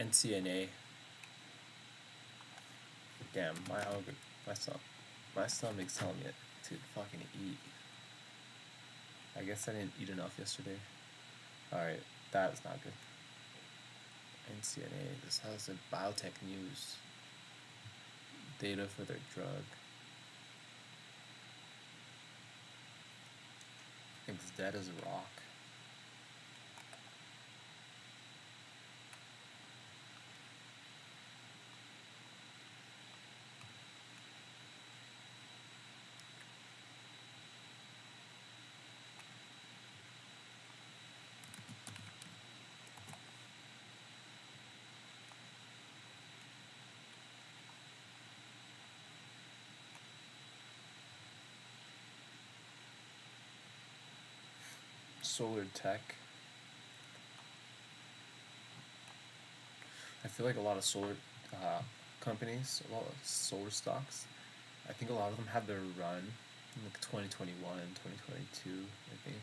NCNA. Damn, my hunger, my stomach's telling me to fucking eat. I guess I didn't eat enough yesterday. Alright, that's not good. NCNA, this has a biotech news. Data for their drug. It's dead as a rock. Solar tech. I feel like a lot of solar companies, a lot of solar stocks, I think a lot of them had their run in like 2021 and 2022, I think.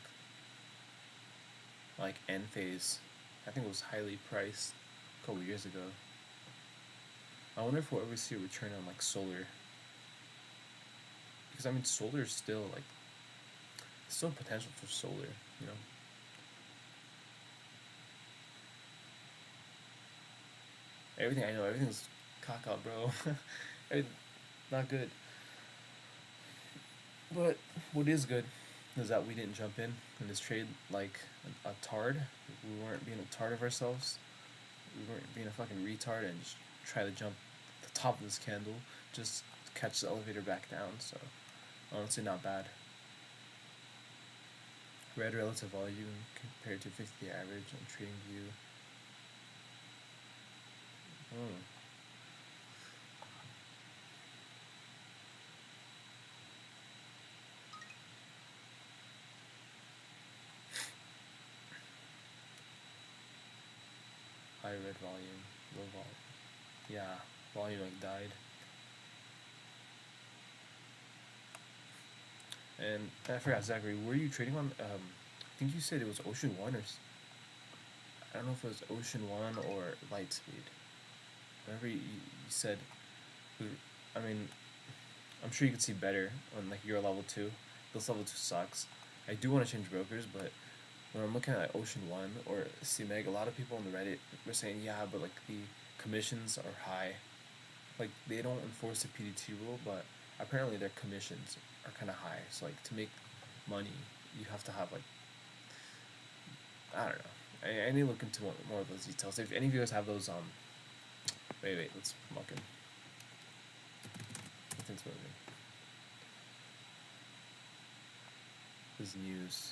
Like Enphase, I think it was highly priced a couple years ago. I wonder if we'll ever see a return on like solar. Because I mean, solar is still like, still potential for solar, you know? Everything I know, everything's caca, bro. Not good. But what is good is that we didn't jump in this trade like a tard. We weren't being a tard of ourselves. We weren't being a fucking retard and just try to jump the top of this candle, just catch the elevator back down. So honestly, not bad. Red relative volume compared to 50 average on TradingView. High red volume, low volume. Yeah, volume like died. And I forgot, Zachary, were you trading on? I think you said it was Ocean One I don't know if it was Ocean One or Lightspeed. Whatever you said. I mean, I'm sure you could see better on like your level 2. This level 2 sucks. I do want to change brokers, but when I'm looking at Ocean One or CMEG, a lot of people on the Reddit were saying, yeah, but like the commissions are high. Like they don't enforce the PDT rule, but apparently their commissions are kind of high. So like to make money, you have to have like, I don't know. I need to look into more of those details. If any of you guys have those, wait, let's muck in. Nothing's moving. This news.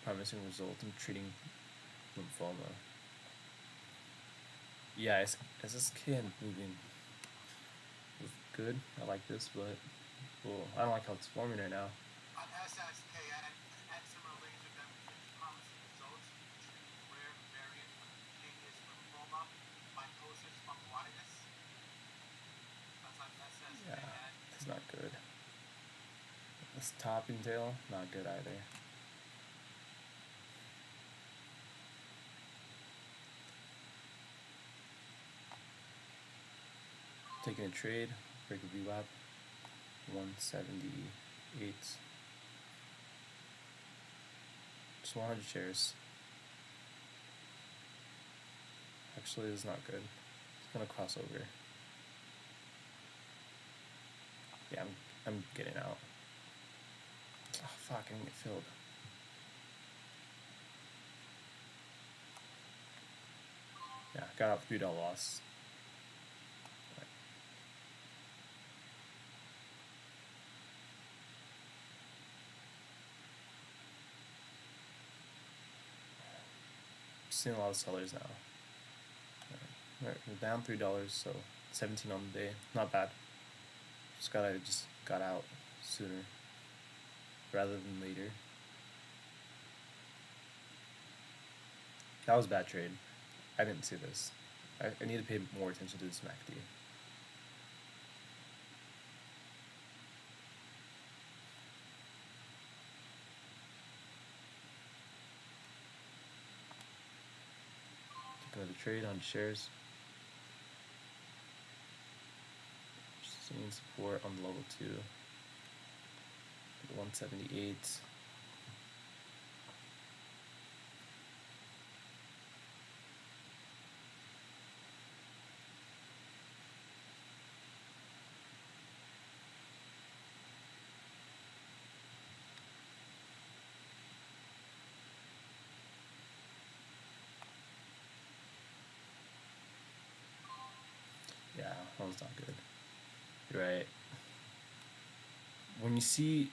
Promising result in treating lymphoma. Yeah, SSK and moving was good. I like this, but well, I don't like how it's forming right now. On SSKN, eczema laser demonstrates promising results in treating rare variant of cutaneous lymphoma, mycosis fungoides. That's on SSKN. Yeah, it's not good. This top and tail, not good either. Taking a trade, break a VWAP, 178. Just 100 shares. Actually, this is not good. It's gonna cross over. Yeah, I'm getting out. Oh fuck, I didn't get filled. Yeah, got out $3 loss. Seeing a lot of sellers now. Alright, we're down $3, so 17 on the day. Not bad. Just got out sooner rather than later. That was a bad trade. I didn't see this. I need to pay more attention to this MACD. trade on shares. Seeing support on level 2. 178. Yeah, that one's not good. You're right. When you see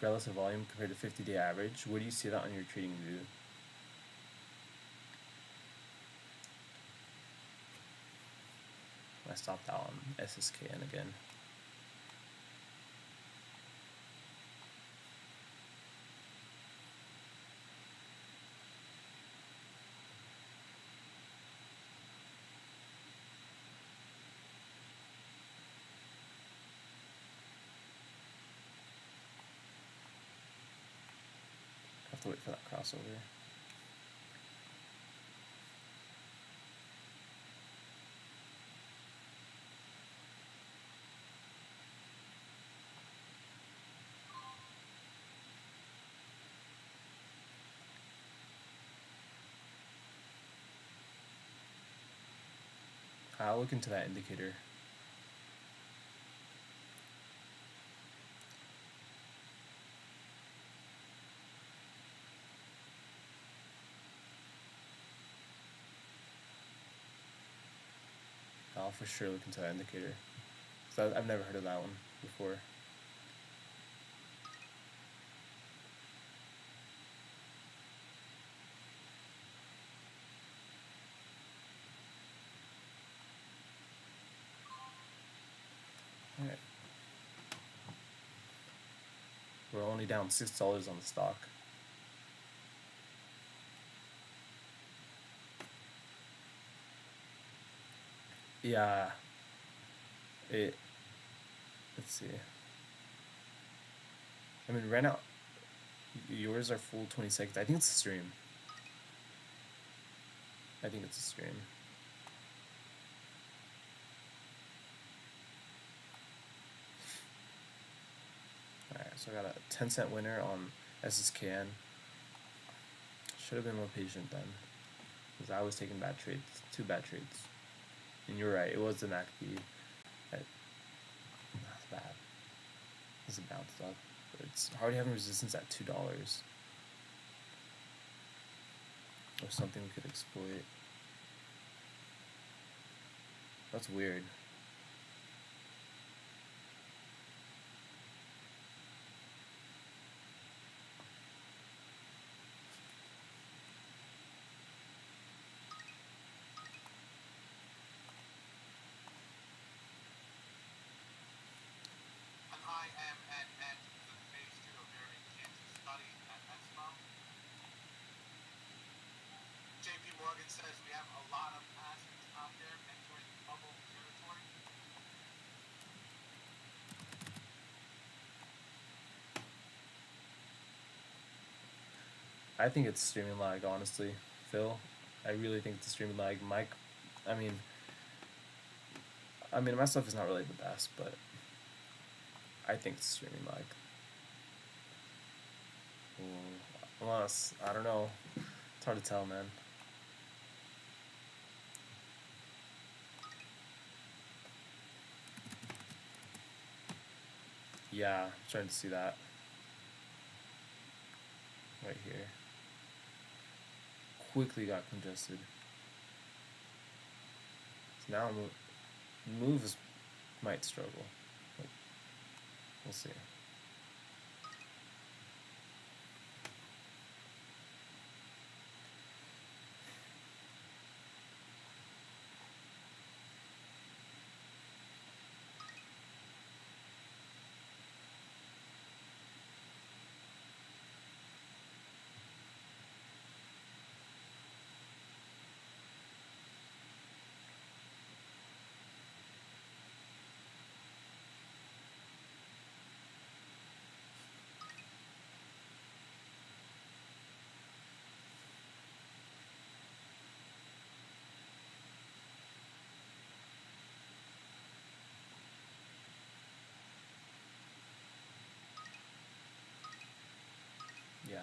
relative volume compared to 50-day average, where do you see that on your trading view? I stopped out on SSKN again. Have to wait for that crossover. I'll look into that indicator. I'll for sure look into that indicator. So I've never heard of that one before. Alright. We're only down $6 on the stock. Yeah. Let's see. I mean, right now, yours are full 20 seconds. I think it's a stream. I think it's a stream. Alright, so I got a 10-cent winner on SSKN. Should have been more patient then, because I was taking bad trades, 2 bad trades. And you're right, it was the MACD. That's bad. It's a bounce up. But it's already having resistance at $2. Or something we could exploit. That's weird. An IMNN is a phase 2 ovarian cancer study at ESMO. JP Morgan says we have a lot of assets out there entering bubble territory. I think it's streaming lag, honestly, Phil. I really think it's a streaming lag. Mike, I mean, my stuff is not really the best, but I think it's streaming lag. Unless, I don't know. It's hard to tell, man. Yeah, I'm starting to see that. Right here. Quickly got congested. So now moves might struggle. But we'll see.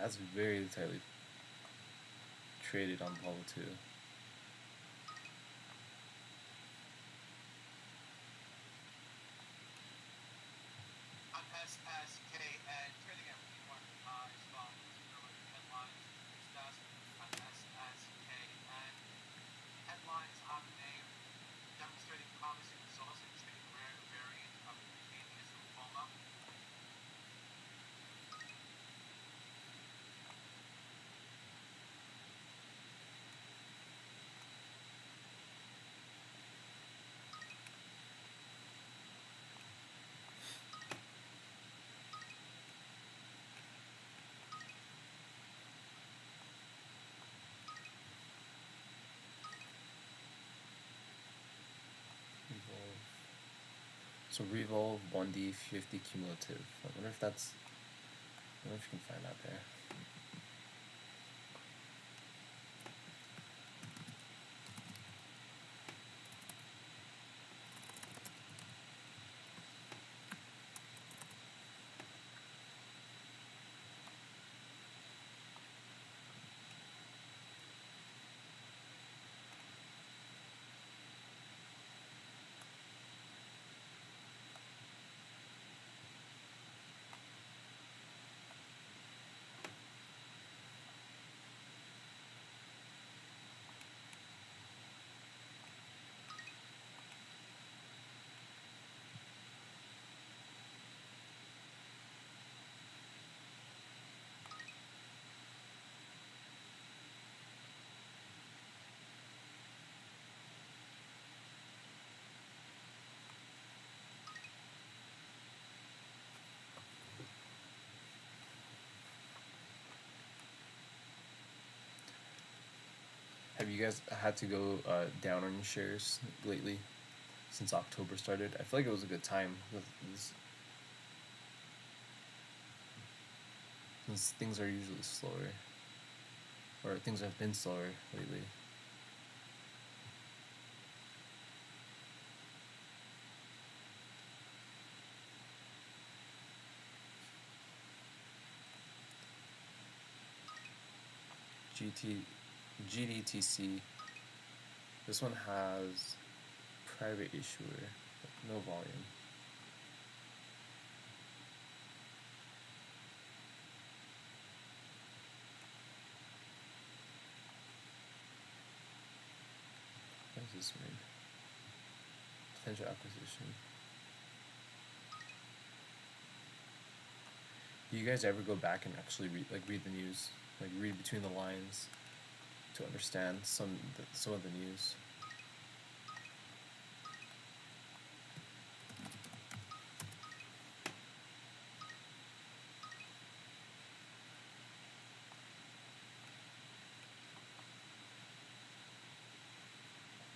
That's very tightly traded on level 2. On SSK and trading at pre-market highs following earlier headlines discussed on SSK and headlines on the name demonstrating promising results in treating rare variant of cutaneous lymphoma. Revolve. So revolve 1D 50 cumulative. I wonder if that's. I wonder if you can find that there. Have you guys had to go down on your shares lately since October started? I feel like it was a good time since things are usually slower, or things have been slower lately. GDTC. This one has private issuer, but no volume. What does this mean? Potential acquisition. Do you guys ever go back and actually read the news, like read between the lines, to understand some of the news?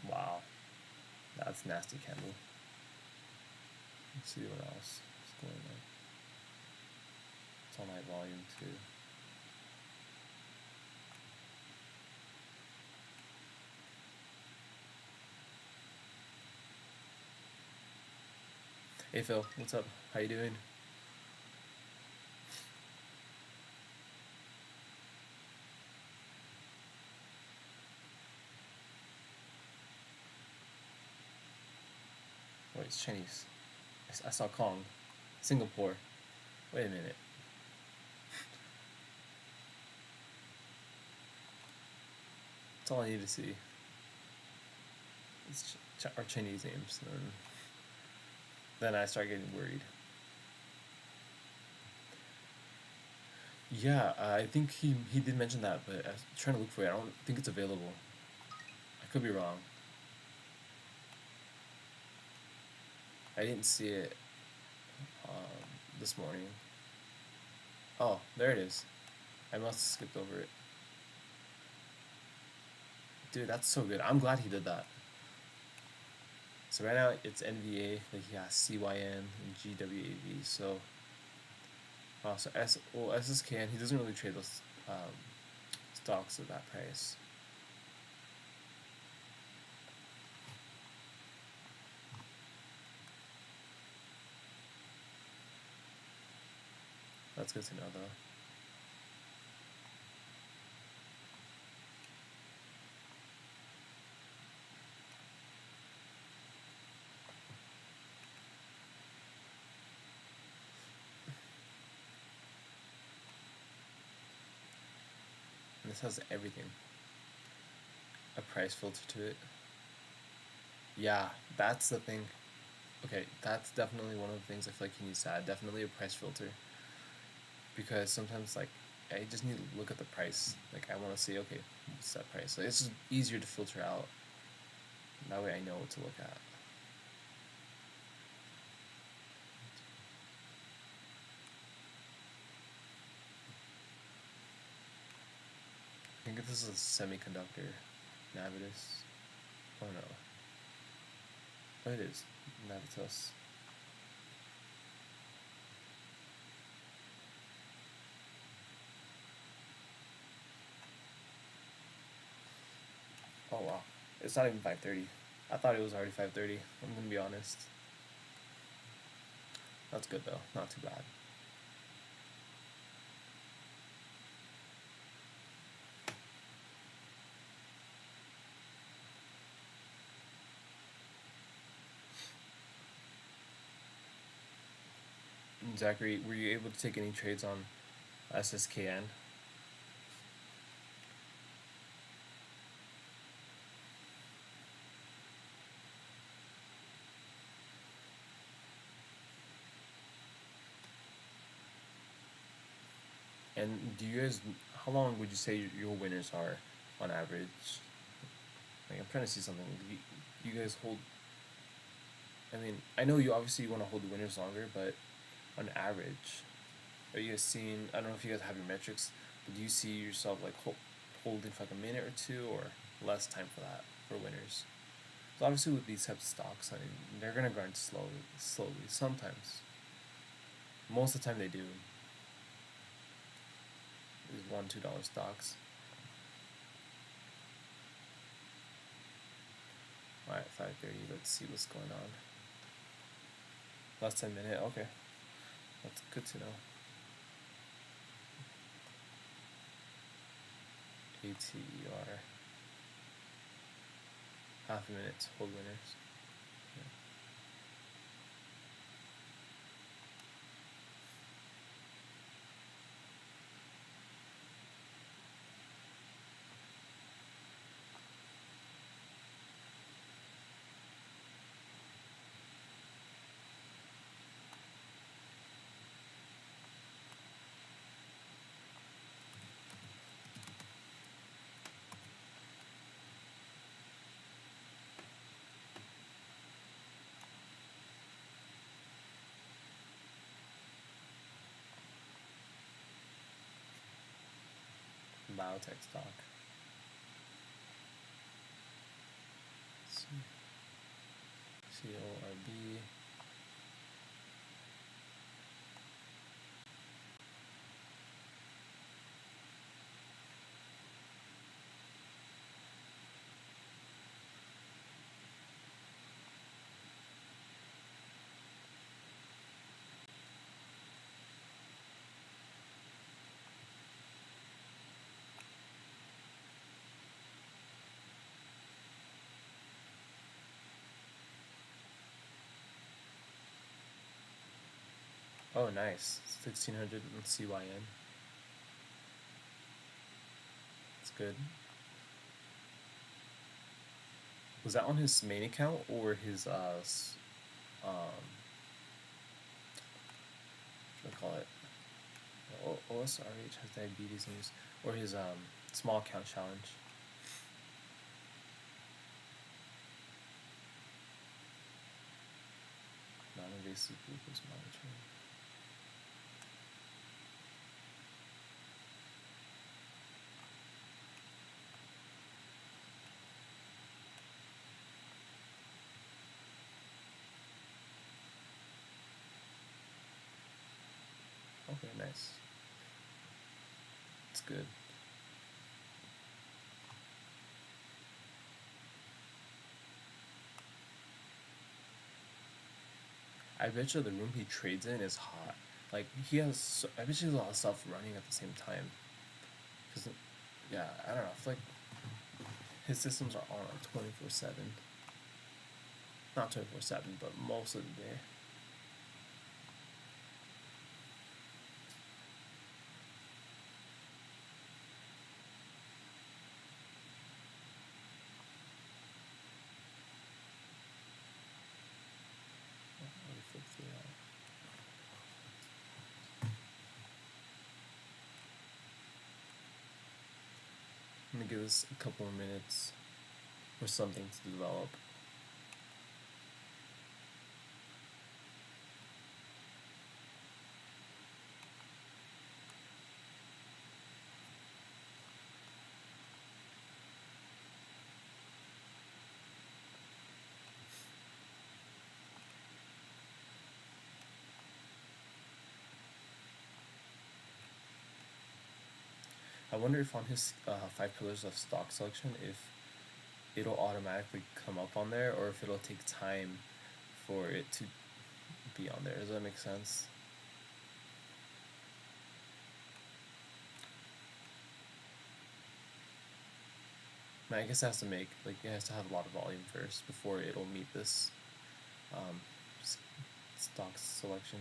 Wow, that's nasty, Kendall. Let's see what else is going on. It's on my volume too. Hey Phil, what's up? How you doing? Wait, it's Chinese. I saw Kong. Singapore. Wait a minute. That's all I need to see. It's our Chinese names. Then I start getting worried. Yeah, I think he did mention that, but I was trying to look for it. I don't think it's available. I could be wrong. I didn't see it this morning. Oh, there it is. I must have skipped over it. Dude, that's so good. I'm glad he did that. So right now it's NVA, like he has CYN and GWAV. So, so SSKN, he doesn't really trade those stocks at that price. That's good to know though. This has everything. A price filter to it. Yeah, that's the thing. Okay, that's definitely one of the things I feel like you need to add. Definitely a price filter. Because sometimes, like, I just need to look at the price. Like, I want to see, okay, what's that price? Like, it's just easier to filter out. That way I know what to look at. I think this is a semiconductor. Navitus. Oh no. Oh, it is. Navitus. Oh wow. It's not even 5:30. I thought it was already 5:30. I'm gonna be honest. That's good though. Not too bad. Zachary, were you able to take any trades on SSKN? And do you guys, how long would you say your winners are on average? Like, I'm trying to see something. You guys hold, I mean, I know you obviously want to hold the winners longer, but on average, are you guys seeing, I don't know if you guys have your metrics, but do you see yourself like holding for like a minute or two or less time for that for winners? So obviously with these types of stocks, I mean, they're gonna grind slowly. Sometimes, most of the time they do. These $1, $2 stocks. Alright, 5:30. Let's see what's going on. Last 10 minute. Okay, that's good to know. ATER. Half a minute. Hold winners. Yeah. Biotech stock. Let's see. CORB. Oh, nice. 1600 on CYN. That's good. Was that on his main account or his what do I call it? OSRH has diabetes news, or his small account challenge. Non-invasive glucose monitoring. Okay, nice. It's good. I bet you the room he trades in is hot. Like he has, I bet you has a lot of stuff running at the same time. Cause, yeah, I don't know. I feel like his systems are on 24/7. Not 24/7, but most of the day. give this a couple more minutes for something to develop. I wonder if on his 5 pillars of stock selection, if it'll automatically come up on there, or if it'll take time for it to be on there. Does that make sense? I guess it has to it has to have a lot of volume first before it'll meet this um, stock selection.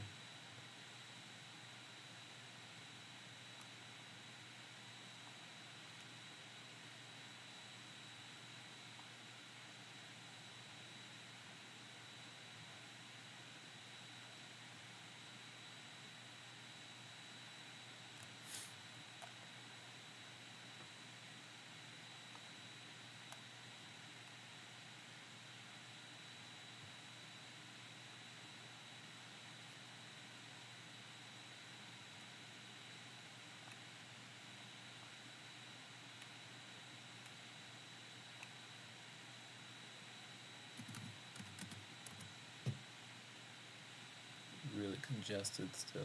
Really congested still.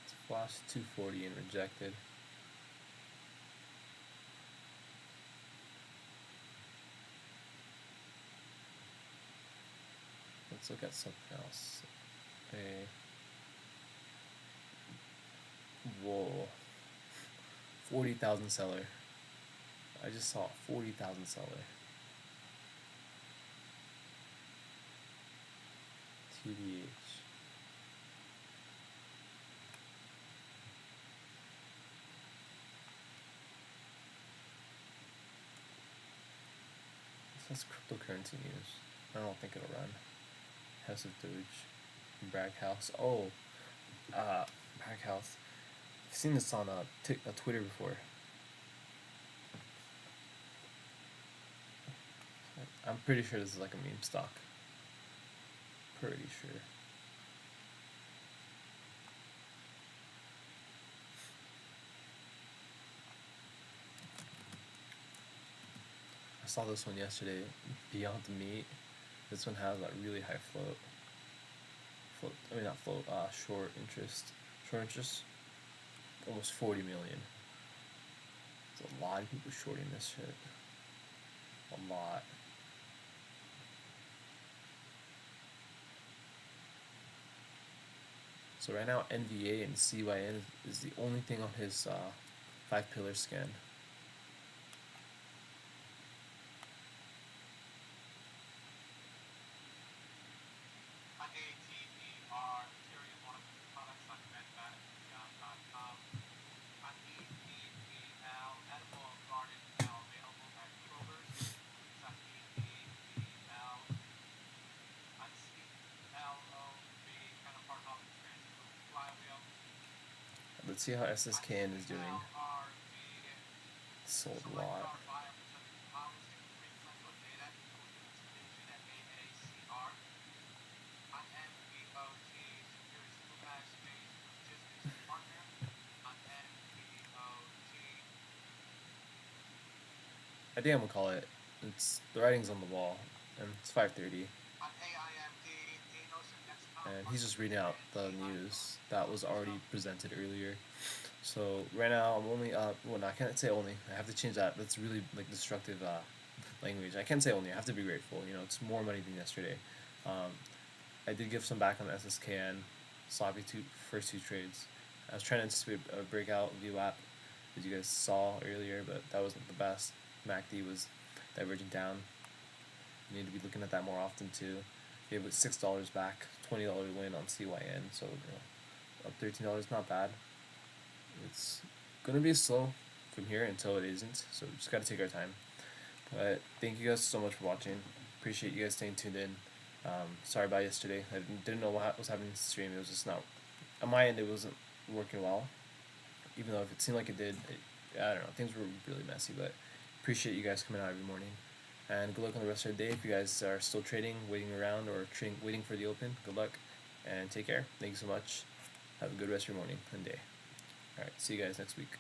It's flashed 240 and rejected. Let's look at something else. Whoa. 40,000 seller. I just saw 40,000 seller. TBH. This is cryptocurrency news. I don't think it'll run. House of Doge. Braghouse. Oh. Braghouse. I've seen this on Twitter before. I'm pretty sure this is like a meme stock. Pretty sure. I saw this one yesterday. Beyond Meat. This one has a really high float. Short interest. Short interest. Almost 40 million. There's a lot of people shorting this shit. A lot. So right now, NVA and CYN is the only thing on his 5-pillar scan. On ATER, Ethereum market products on medbat.com. On EPEL, edible garden now available at Kroger's. It's on EPEL. On CLOB, kind of part of the transfer flywheel. Let's see how SSKN is doing. Sold a lot. I think I'm gonna call it. It's the writing's on the wall, and it's 5:30. And he's just reading out the news that was already presented earlier. So right now I'm only well, no, I can't say only. I have to change that. That's really like destructive language. I can't say only. I have to be grateful. You know, it's more money than yesterday. I did give some back on the SSKN. Sloppy first two trades. I was trying to anticipate a breakout VWAP, as you guys saw earlier, but that wasn't the best. MACD was diverging down. You need to be looking at that more often too. Gave it $6 back, $20 win on CYN. So up $13, not bad. It's gonna be slow from here until it isn't, so we just gotta take our time. But thank you guys so much for watching. Appreciate you guys staying tuned in. Sorry about yesterday. I didn't know what was happening to the stream. It was just not on my end. It wasn't working well, even though if it seemed like it did. I don't know. Things were really messy, but appreciate you guys coming out every morning. And good luck on the rest of the day. If you guys are still trading, waiting around, or waiting for the open, good luck and take care. Thank you so much. Have a good rest of your morning and day. Alright, see you guys next week.